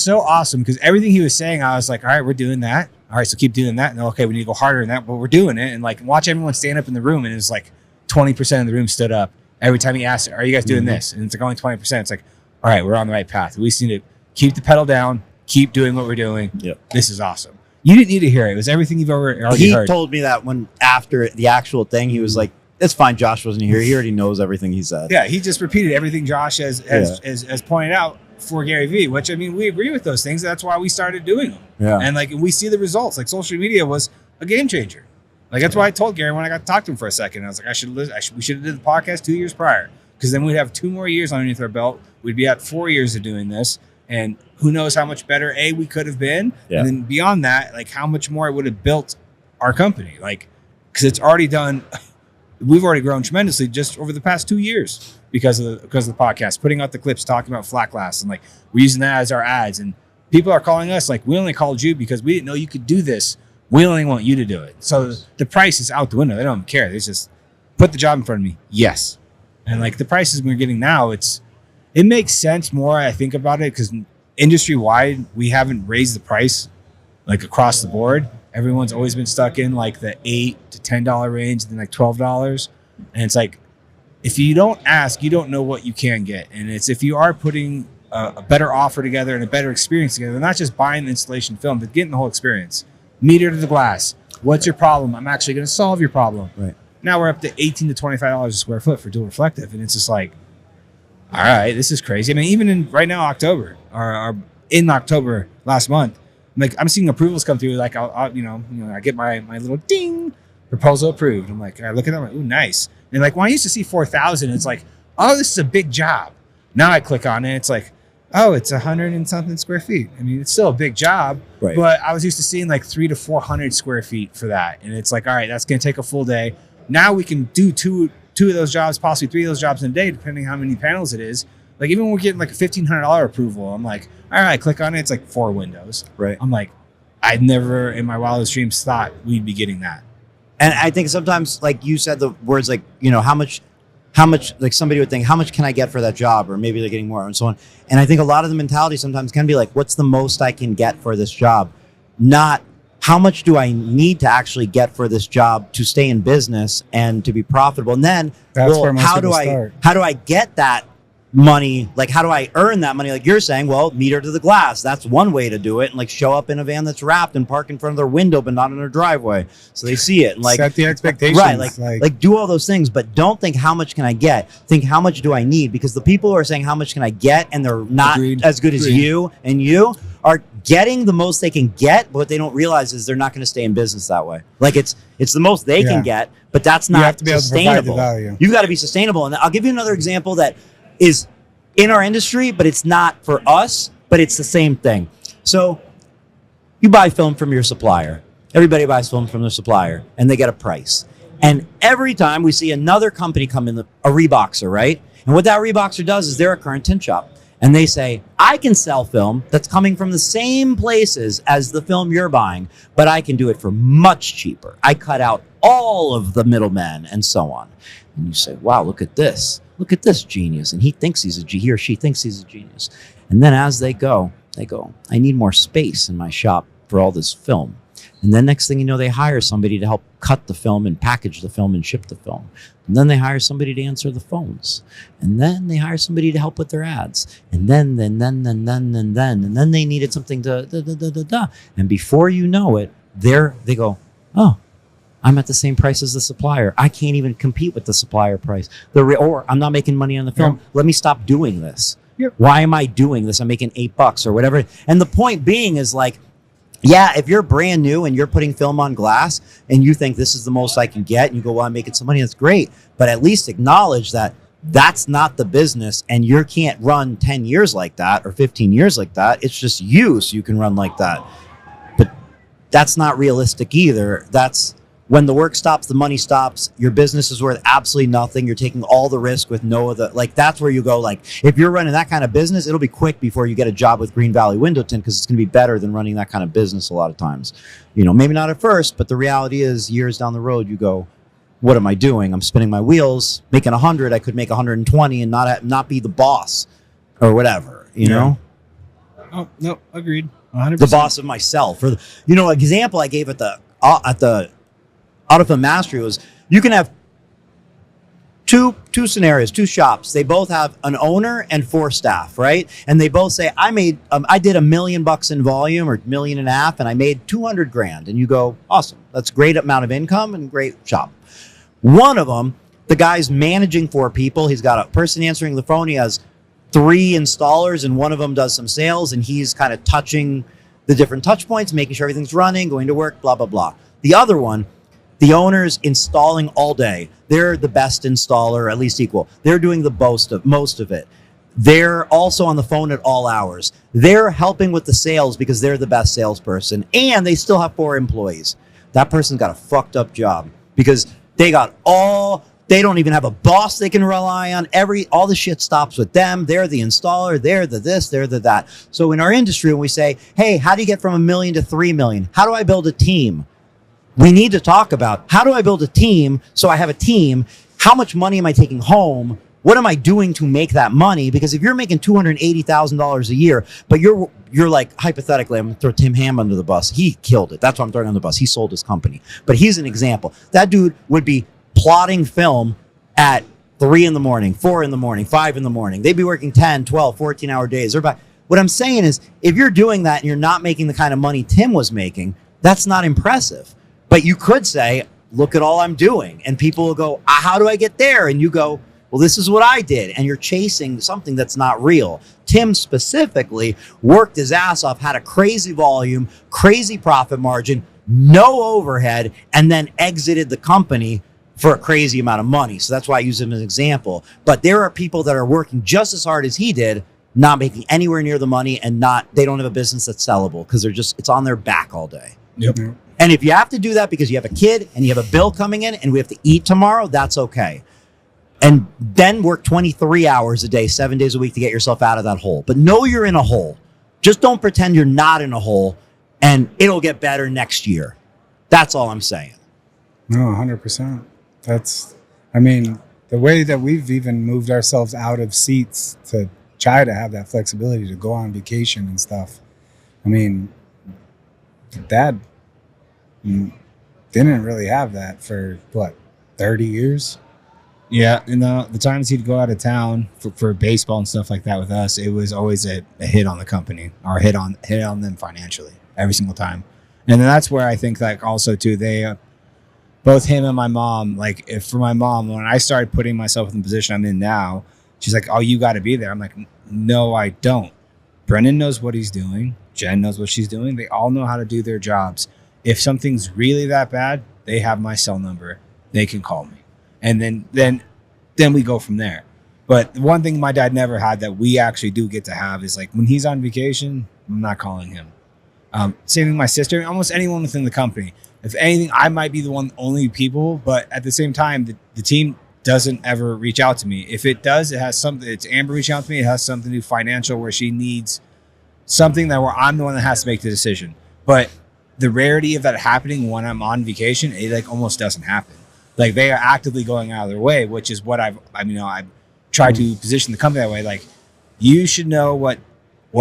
so awesome because everything he was saying, I was like, all right, we're doing that. All right, so keep doing that. And okay, we need to go harder in that, but we're doing it. And like watch everyone stand up in the room, and it's like 20% of the room stood up every time he asked, are you guys doing this? And it's like only 20%. It's like, all right, we're on the right path. We just need to keep the pedal down, keep doing what we're doing. Yep. This is awesome. You didn't need to hear it. It was everything you've already heard. He told me that when after the actual thing, he was like, it's fine, Josh wasn't here. He already knows everything he said. Yeah, he just repeated everything Josh has pointed out for Gary Vee, which, I mean, we agree with those things. That's why we started doing them. Yeah. And like we see the results. Like social media was a game changer. Like that's why I told Gary when I got to talk to him for a second. I was like, we should have did the podcast 2 years prior, because then we'd have 2 more years underneath our belt. We'd be at 4 years of doing this, and who knows how much better we could have been, and then beyond that, like how much more it would have built our company. Like, because it's already done. We've already grown tremendously just over the past 2 years because of the podcast, putting out the clips talking about flat glass, and like we're using that as our ads, and people are calling us like, we only called you because we didn't know you could do this. We only want you to do it. So the price is out the window. They don't care. They just put the job in front of me. Yes. And like the prices we're getting now, it makes sense more. I think about it because industry wide, we haven't raised the price like across the board. Everyone's always been stuck in like the $8 to $10 range, and then like $12. And it's like, if you don't ask, you don't know what you can get. And it's if you are putting a better offer together and a better experience together, not just buying the installation film, but getting the whole experience. Meter to the glass. What's your problem? I'm actually going to solve your problem. Right. Now we're up to $18 to $25 a square foot for dual reflective, and it's just like, all right, this is crazy. I mean, even in right now, October or in October last month, I'm seeing approvals come through. Like I get my little ding, proposal approved. I'm like, I look at them, like, ooh, nice. And like when I used to see 4,000, it's like, oh, this is a big job. Now I click on it, it's like, oh, it's 100 and something square feet. I mean, it's still a big job, right. But I was used to seeing like 300 to 400 square feet for that. And it's like, all right, that's going to take a full day. Now we can do two of those jobs, possibly 3 of those jobs in a day, depending how many panels it is. Like even when we're getting like a $1,500 approval, I'm like, all right, click on it. It's like 4 windows. Right. I'm like, I'd never in my wildest dreams thought we'd be getting that. And I think sometimes, like you said, the words like, how much, like somebody would think, how much can I get for that job? Or maybe they're getting more and so on. And I think a lot of the mentality sometimes can be like, what's the most I can get for this job? Not how much do I need to actually get for this job to stay in business and to be profitable? And then, how do I get that money? Like, how do I earn that money? Like you're saying, well, meter to the glass. That's one way to do it. And like show up in a van that's wrapped and park in front of their window, but not in their driveway. So they see it. And like set the expectations. Right. Like do all those things, but don't think how much can I get? Think how much do I need? Because the people who are saying how much can I get and they're not as good as you are getting the most they can get, but what they don't realize is they're not going to stay in business that way. Like it's the most they can get, but that's not you have to be sustainable. Able to provide the value. You've got to be sustainable. And I'll give you another example that is in our industry, but it's not for us, but it's the same thing. So you buy film from your supplier. Everybody buys film from their supplier and they get a price. And every time we see another company come in, a Reboxer, right? And what that Reboxer does is they're a current tint shop. And they say, I can sell film that's coming from the same places as the film you're buying, but I can do it for much cheaper. I cut out all of the middlemen and so on. And you say, wow, look at this. Look at this genius. And he or she thinks he's a genius. And then as they go, I need more space in my shop for all this film. And then next thing you know, they hire somebody to help cut the film and package the film and ship the film. And then they hire somebody to answer the phones. And then they hire somebody to help with their ads. And then they needed something to. And before you know it, they go, oh, I'm at the same price as the supplier. I can't even compete with the supplier price. Or I'm not making money on the film. Yeah. Let me stop doing this. Yep. Why am I doing this? I'm making $8 or whatever. And the point being is like, yeah, if you're brand new and you're putting film on glass and you think this is the most I can get and you go, well, I'm making some money, that's great. But at least acknowledge that That's not the business, and you can't run 10 years like that or 15 years like that. It's just you, so you can run like that. But that's not realistic either. That's when the work stops, the money stops. Your business is worth absolutely nothing. You're taking all the risk with no other. Like, that's where you go. Like, if you're running that kind of business, it'll be quick before you get a job with Green Valley Window Tint, because it's going to be better than running that kind of business a lot of times. You know, maybe not at first, but the reality is years down the road, you go, what am I doing? I'm spinning my wheels, making 100. I could make 120 and not be the boss or whatever, you know? Oh, no, agreed. 100%. The boss of myself. Or example I gave at the Autofilm Mastery was, you can have two scenarios, two shops. They both have an owner and 4 staff, right? And they both say, I did $1 million in volume, or $1.5 million, and I made 200 grand. And you go, awesome. That's a great amount of income and great shop. One of them, the guy's managing 4 people. He's got a person answering the phone. He has 3 installers, and one of them does some sales, and he's kind of touching the different touch points, making sure everything's running, going to work, blah, blah, blah. The other one, the owner's installing all day. They're the best installer, at least equal. They're doing the most of it. They're also on the phone at all hours. They're helping with the sales because they're the best salesperson, and they still have 4 employees. That person's got a fucked up job because they don't even have a boss they can rely on. All the shit stops with them. They're the installer. They're the this, they're the that. So in our industry, when we say, hey, how do you get from $1 million to 3 million? How do I build a team? We need to talk about, how do I build a team so I have a team? How much money am I taking home? What am I doing to make that money? Because if you're making $280,000 a year, but you're like, hypothetically, I'm going to throw Tim Ham under the bus. He killed it. That's why I'm throwing on the bus. He sold his company. But he's an example. That dude would be plotting film at 3 in the morning, 4 in the morning, 5 in the morning. They'd be working 10, 12, 14-hour days. What I'm saying is, if you're doing that and you're not making the kind of money Tim was making, that's not impressive. But you could say, look at all I'm doing. And people will go, how do I get there? And you go, well, this is what I did. And you're chasing something that's not real. Tim specifically worked his ass off, had a crazy volume, crazy profit margin, no overhead, and then exited the company for a crazy amount of money. So that's why I use him as an example. But there are people that are working just as hard as he did, not making anywhere near the money, and they don't have a business that's sellable because it's on their back all day. Yep. And if you have to do that because you have a kid and you have a bill coming in and we have to eat tomorrow, that's okay. And then work 23 hours a day, 7 days a week to get yourself out of that hole. But know you're in a hole. Just don't pretend you're not in a hole, and it'll get better next year. That's all I'm saying. No, 100%. The way that we've even moved ourselves out of seats to try to have that flexibility to go on vacation and stuff. Dad didn't really have that for 30 years? Yeah, and the times he'd go out of town for baseball and stuff like that with us, it was always a hit on the company, or hit on them financially every single time. And then that's where I think, like, also too, they both him and my mom, like, if for my mom, when I started putting myself in the position I'm in now, she's like, oh, you got to be there. I'm like, no, I don't. Brennan knows what he's doing. Jen knows what she's doing. They all know how to do their jobs. If something's really that bad, they have my cell number. They can call me. And then we go from there. But one thing my dad never had that we actually do get to have is, like, when he's on vacation, I'm not calling him. Same thing with my sister, almost anyone within the company. If anything, I might be the only people, but at the same time, the team doesn't ever reach out to me. If it does, it has something. It's Amber reaching out to me. It has something to do financial, where she needs something where I'm the one that has to make the decision. But the rarity of that happening when I'm on vacation, it like almost doesn't happen. Like, they are actively going out of their way, which is what I've tried to position the company that way. Like, you should know what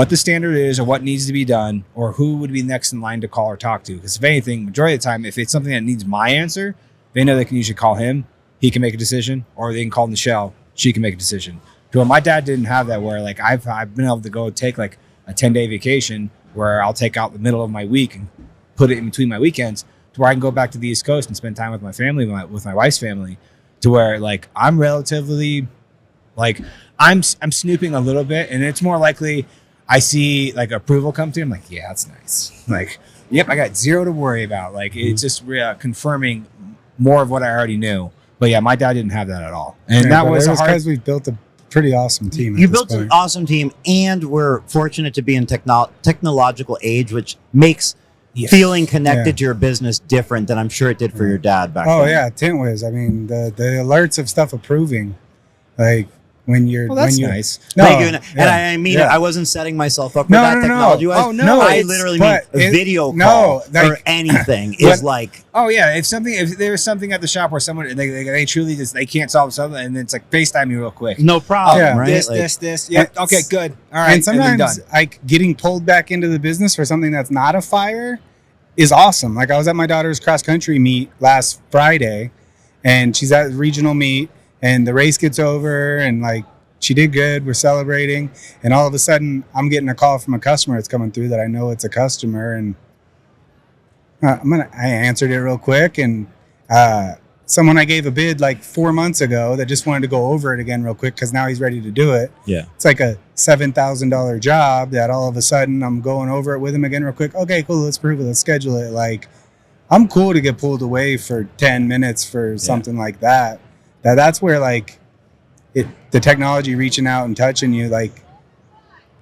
the standard is, or what needs to be done, or who would be next in line to call or talk to. Because if anything, majority of the time, if it's something that needs my answer, they know they can usually call him. He can make a decision, or they can call Michelle. She can make a decision. To my dad didn't have that, where, like, I've been able to go take like a 10-day vacation where I'll take out the middle of my week and put it in between my weekends, to where I can go back to the East Coast and spend time with my family, with my wife's family, to where, like, I'm relatively, like, I'm snooping a little bit, and it's more likely I see, like, approval come to. I'm like, yeah, that's nice. Like, yep, I got zero to worry about. Like, it's just confirming more of what I already knew, But yeah, my dad didn't have that at all, and Yeah, that but was it a hard. because we've built a pretty awesome team. You built an awesome team, and we're fortunate to be in technological age, which makes feeling connected to your business different than I'm sure it did for your dad back then. Oh yeah, Tintwiz. I mean, the alerts of stuff approving, like when you're that's when you nice. No, Thank you. And I mean it. I wasn't setting myself up for that technology. No. Oh no! I literally mean a video call or anything is like. Oh yeah, if there was something at the shop where someone they truly just they can't solve something, and it's like FaceTime you real quick. No problem, right? This. Yeah. Okay, good. All right. And sometimes like getting pulled back into the business for something that's not a fire is awesome. Like I was at my daughter's cross country meet last Friday, and she's at regional meet, and the race gets over, and like she did good. We're celebrating, and all of a sudden I'm getting a call from a customer that's coming through that I know it's a customer, and I answered it real quick, and someone I gave a bid like 4 months ago that just wanted to go over it again real quick because now he's ready to do it. Yeah, it's like a $7,000 job that all of a sudden I'm going over it with him again real quick. Okay, cool. Let's prove it. Let's schedule it. Like I'm cool to get pulled away for 10 minutes for something like that. That's where like the technology reaching out and touching you. Like,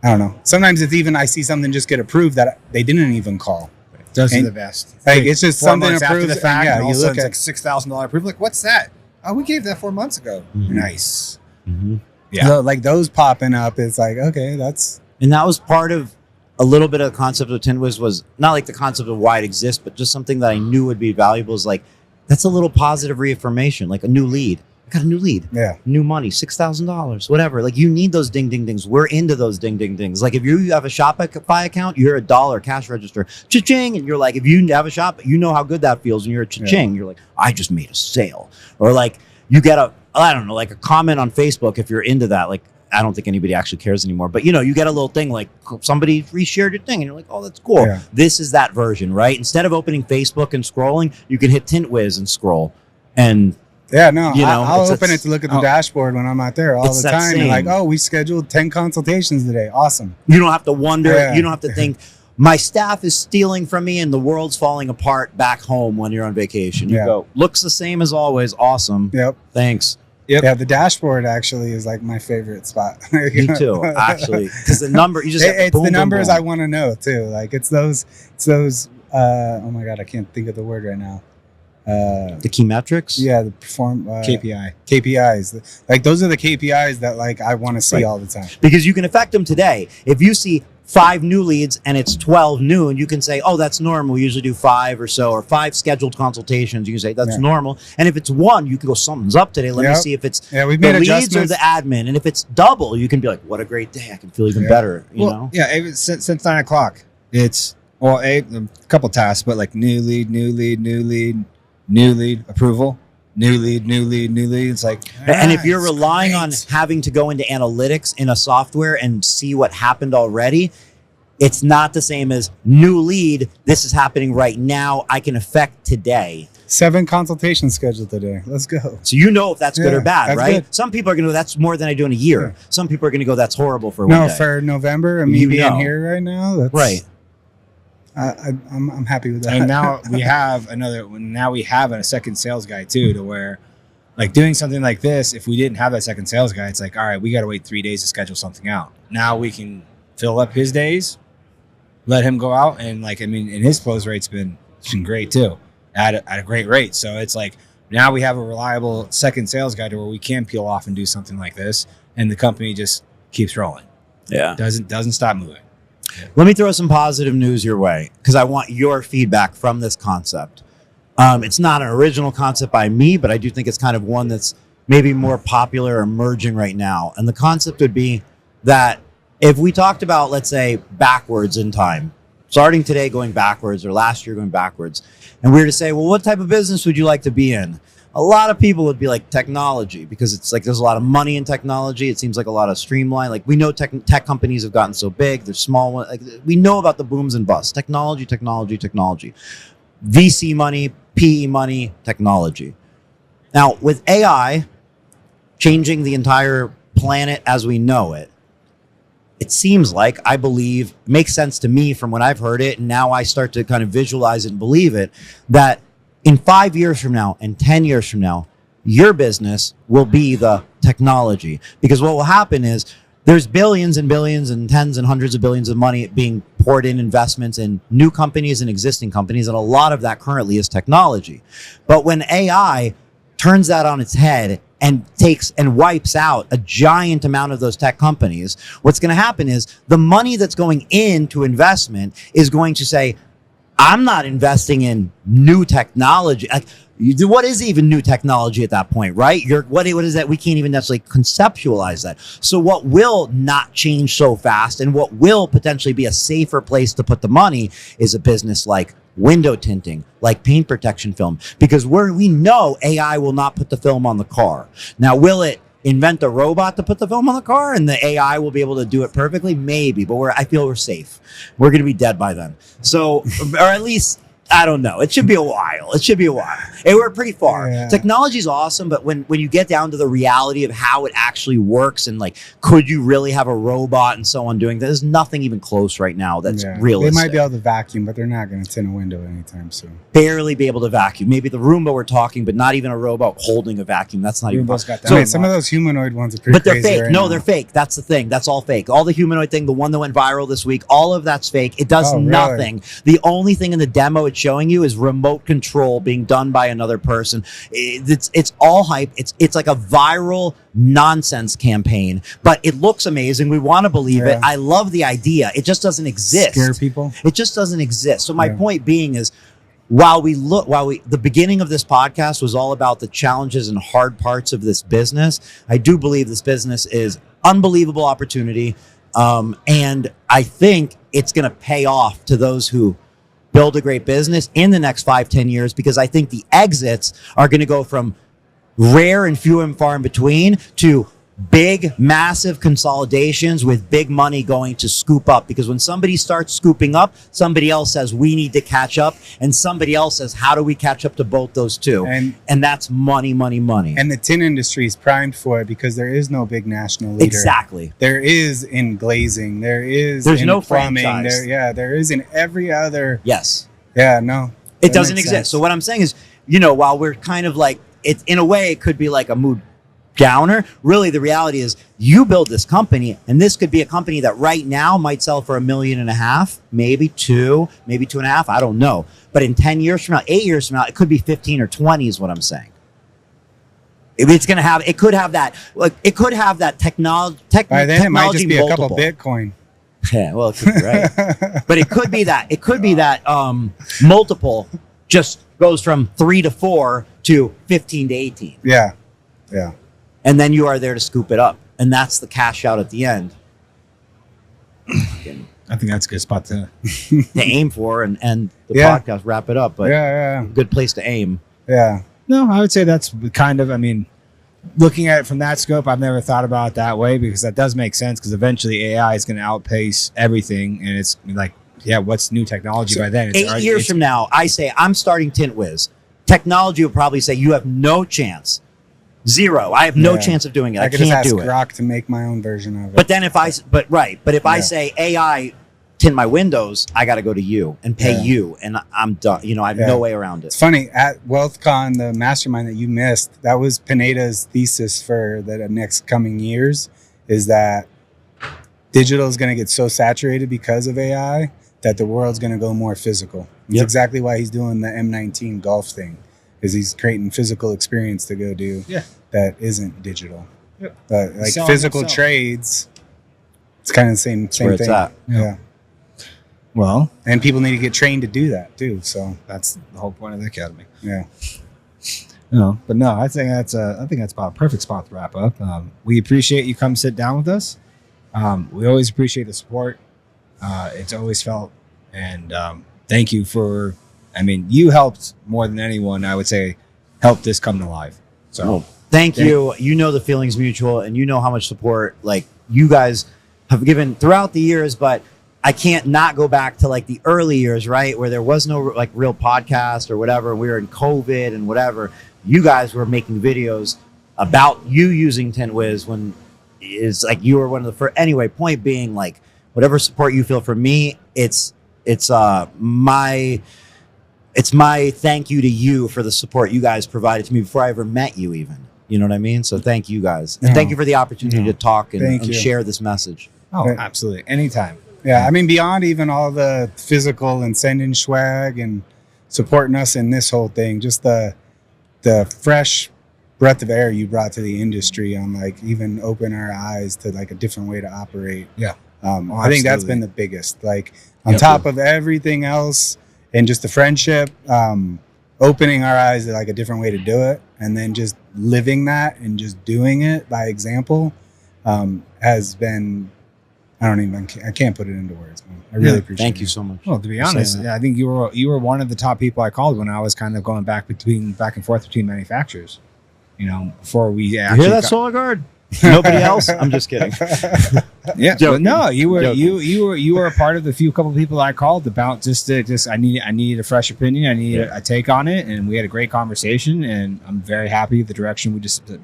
I don't know. Sometimes it's even, I see something just get approved that they didn't even call. Those are the best. Like it's just something approved after the fact. Yeah, you look at like $6,000 approved. Like, what's that? Oh, we gave that 4 months ago. Mm-hmm. Nice. Mm-hmm. Yeah. So, like those popping up, it's like, okay, that's. And that was part of a little bit of the concept of Tintwiz was not like the concept of why it exists, but just something that I knew would be valuable is like, that's a little positive reaffirmation, like a new lead. I got a new lead. Yeah. New money, $6,000, whatever. Like you need those ding, ding, dings. We're into those ding, ding, dings. Like if you have a Shopify account, you're $1 cash register, cha-ching. And you're like, if you have a shop, you know how good that feels. And you're a cha-ching. You're like, I just made a sale. Or like you get like a comment on Facebook if you're into that. Like, I don't think anybody actually cares anymore. But you get a little thing like somebody reshared your thing and you're like, oh, that's cool. Yeah. This is that version, right? Instead of opening Facebook and scrolling, you can hit Tintwiz and scroll. And yeah, no, I'll it's open it to look at the dashboard when I'm out there all the time. And like, oh, we scheduled 10 consultations today. Awesome. You don't have to wonder. Yeah. You don't have to think, my staff is stealing from me and the world's falling apart back home when you're on vacation. You go, looks the same as always. Awesome. Yep. Thanks. Yep. Yeah, the dashboard actually is like my favorite spot. Me too, actually. Because the number, you just have to it's boom, the numbers boom, boom. I want to know too. Like it's those, oh my God, I can't think of the word right now. The key metrics? Yeah, the KPIs. Like those are the KPIs that like I want to see all the time. Because you can affect them today. If you see 5 new leads and it's 12 noon, you can say, oh, that's normal. We usually do 5 or so, or 5 scheduled consultations. You can say that's normal. And if it's 1, you can go, something's up today. Let me see if it's we've the made leads or the admin. And if it's double, you can be like, what a great day. I can feel even better. You know? Yeah, since 9 o'clock, it's a couple tasks, but like new lead, approval, new lead. It's like, and if you're relying on having to go into analytics in a software and see what happened already, it's not the same as new lead. This is happening right now. I can affect today. 7 consultations scheduled today. Let's go. So if that's good or bad, right? Good. Some people are going to go, that's more than I do in a year. Yeah. Some people are going to go, that's horrible for one day. For November and me being here right now, that's right. I'm happy with that. And now we have a second sales guy too, to where like doing something like this, if we didn't have that second sales guy, it's like, all right, we got to wait 3 days to schedule something out. Now we can fill up his days, let him go out. And and his close rate's been great too at a great rate. So it's like, now we have a reliable second sales guy to where we can peel off and do something like this. And the company just keeps rolling. Yeah. Doesn't stop moving. Let me throw some positive news your way because I want your feedback from this concept. It's not an original concept by me, but I do think it's kind of one that's maybe more popular or emerging right now. And the concept would be that if we talked about, let's say, backwards in time, starting today going backwards or last year going backwards, and we were to say, well, what type of business would you like to be in? A lot of people would be like technology because it's like there's a lot of money in technology. It seems like a lot of streamline. Like we know tech companies have gotten so big. They're small ones. Like we know about the booms and busts. Technology. VC money, PE money, technology. Now with AI changing the entire planet as we know it, it seems like, I believe, makes sense to me from when I've heard it, and now I start to kind of visualize it and believe it, that in 5 years from now and 10 years from now, your business will be the technology. Because what will happen is there's billions and billions and tens and hundreds of billions of money being poured in investments in new companies and existing companies. And a lot of that currently is technology. But when AI turns that on its head and takes and wipes out a giant amount of those tech companies, what's going to happen is the money that's going into investment is going to say, I'm not investing in new technology. Like, what is even new technology at that point, right? What is that? We can't even necessarily conceptualize that. So what will not change so fast and what will potentially be a safer place to put the money is a business like window tinting, like paint protection film, because we know AI will not put the film on the car. Now, will it invent a robot to put the film on the car and the AI will be able to do it perfectly? Maybe, but I feel we're safe. We're going to be dead by then. So, or at least, I don't know. It should be a while. And we're pretty far. Yeah. Technology is awesome, but when you get down to the reality of how it actually works and like, could you really have a robot and so on doing that? There's nothing even close right now that's realistic. They might be able to vacuum, but they're not going to tint a window anytime soon. Barely be able to vacuum. Maybe the Roomba we're talking, but not even a robot holding a vacuum. That's not even possible. Got that. So wait, some of those humanoid ones are pretty But they're crazy fake. right No, now. they're fake. That's the thing. That's all fake. All the humanoid thing, the one that went viral this week, all of that's fake. It does really? nothing. The only thing in the demo it's showing you is remote control being done by another person. It's all hype. It's like a viral nonsense campaign, but it looks amazing. We want to believe it. I love the idea. It just doesn't exist. Scare people. It just doesn't exist. So my point being is, the beginning of this podcast was all about the challenges and hard parts of this business. I do believe this business is unbelievable opportunity. And I think it's going to pay off to those who build a great business in the next 5-10 years, because I think the exits are going to go from rare and few and far in between to big, massive consolidations with big money going to scoop up. Because when somebody starts scooping up, somebody else says, we need to catch up. And somebody else says, how do we catch up to both those two? And that's money, money, money. And the tin industry is primed for it because there is no big national leader. Exactly. There is in glazing. There's in no plumbing. franchise. There is in every other. Yes. Yeah, no. It doesn't exist. So what I'm saying is, while we're kind of like, it in a way, it could be like a mood downer. Really, the reality is you build this company, and this could be a company that right now might sell for $1.5 million, maybe 2, maybe 2.5. I don't know. But in 10 years from now, 8 years from now, it could be 15 or 20 is what I'm saying. It's going to have, it could have that technology. By then, it might just be multiple. a couple Bitcoin. Yeah, well, it could be right. But it could be that. It could be that multiple just goes from 3 to 4 to 15 to 18. Yeah. And then you are there to scoop it up. And that's the cash out at the end. I think that's a good spot to aim for and the podcast, wrap it up. But good place to aim. Yeah. No, I would say that's kind of, looking at it from that scope, I've never thought about it that way, because that does make sense, because eventually AI is going to outpace everything. And it's like, what's new technology by then? 8 years from now, I say, I'm starting Tintwiz. Technology will probably say, you have no chance. Zero. I have no chance of doing it. I could can't just do ask it. Grok to make my own version of it. But then if I say AI tint my windows, I got to go to you and pay you, and I'm done. I have no way around it. It's funny, at WealthCon, the mastermind that you missed, that was Pineda's thesis for the next coming years, is that digital is going to get so saturated because of AI that the world's going to go more physical. That's exactly why he's doing the M19 golf thing, is he's creating physical experience to go do that isn't digital. But like physical trades, it's kind of the same thing. It's at. Yeah. Well, and people need to get trained to do that too. So that's the whole point of the academy. Yeah. But no, I think that's about a perfect spot to wrap up. We appreciate you come sit down with us. We always appreciate the support. It's always felt, and thank you for. You helped more than anyone. I would say, helped this come to life. So thank you. The feeling's mutual, and you know how much support like you guys have given throughout the years. But I can't not go back to like the early years, right, where there was no like real podcast or whatever. We were in COVID and whatever. You guys were making videos about you using Tintwiz when is like you were one of the first. Anyway, point being, like, whatever support you feel from me, it's it's my thank you to you for the support you guys provided to me before I ever met you even. You know what I mean? So thank you guys. And thank you for the opportunity to talk and share this message. Oh, absolutely. Anytime. Yeah, I mean, beyond even all the physical and sending swag and supporting us in this whole thing, just the fresh breath of air you brought to the industry on like even open our eyes to like a different way to operate. Yeah. I think that's been the biggest, like on top of everything else and just the friendship, opening our eyes to like a different way to do it. And then just living that and just doing it by example has been, I can't put it into words, man. I really appreciate it. Thank you so much. Well, to be honest, I think you were one of the top people I called when I was kind of going back and forth between manufacturers. You know, before we actually hear that, Solar Guard? Nobody else? I'm just kidding. Yeah, but no, you were a part of the couple people I called about I needed a fresh opinion. I needed a take on it, and we had a great conversation. And I'm very happy with the direction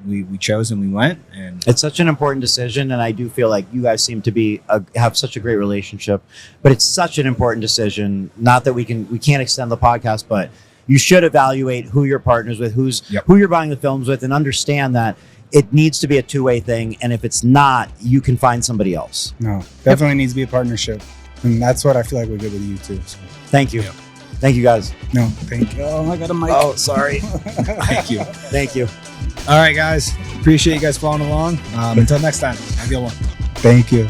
we chose and we went. And it's such an important decision, and I do feel like you guys seem to have such a great relationship. But it's such an important decision. Not that we can't extend the podcast, but you should evaluate who you're partners with, who you're buying the films with, and understand that it needs to be a two-way thing. And if it's not, you can find somebody else. No, definitely needs to be a partnership. And that's what I feel like we did with you too. So. Thank you. Thank you guys. No, thank you. Oh, I got a mic. Oh, sorry. Thank you. Thank you. All right, guys. Appreciate you guys following along. Until next time, have a good one. Thank you.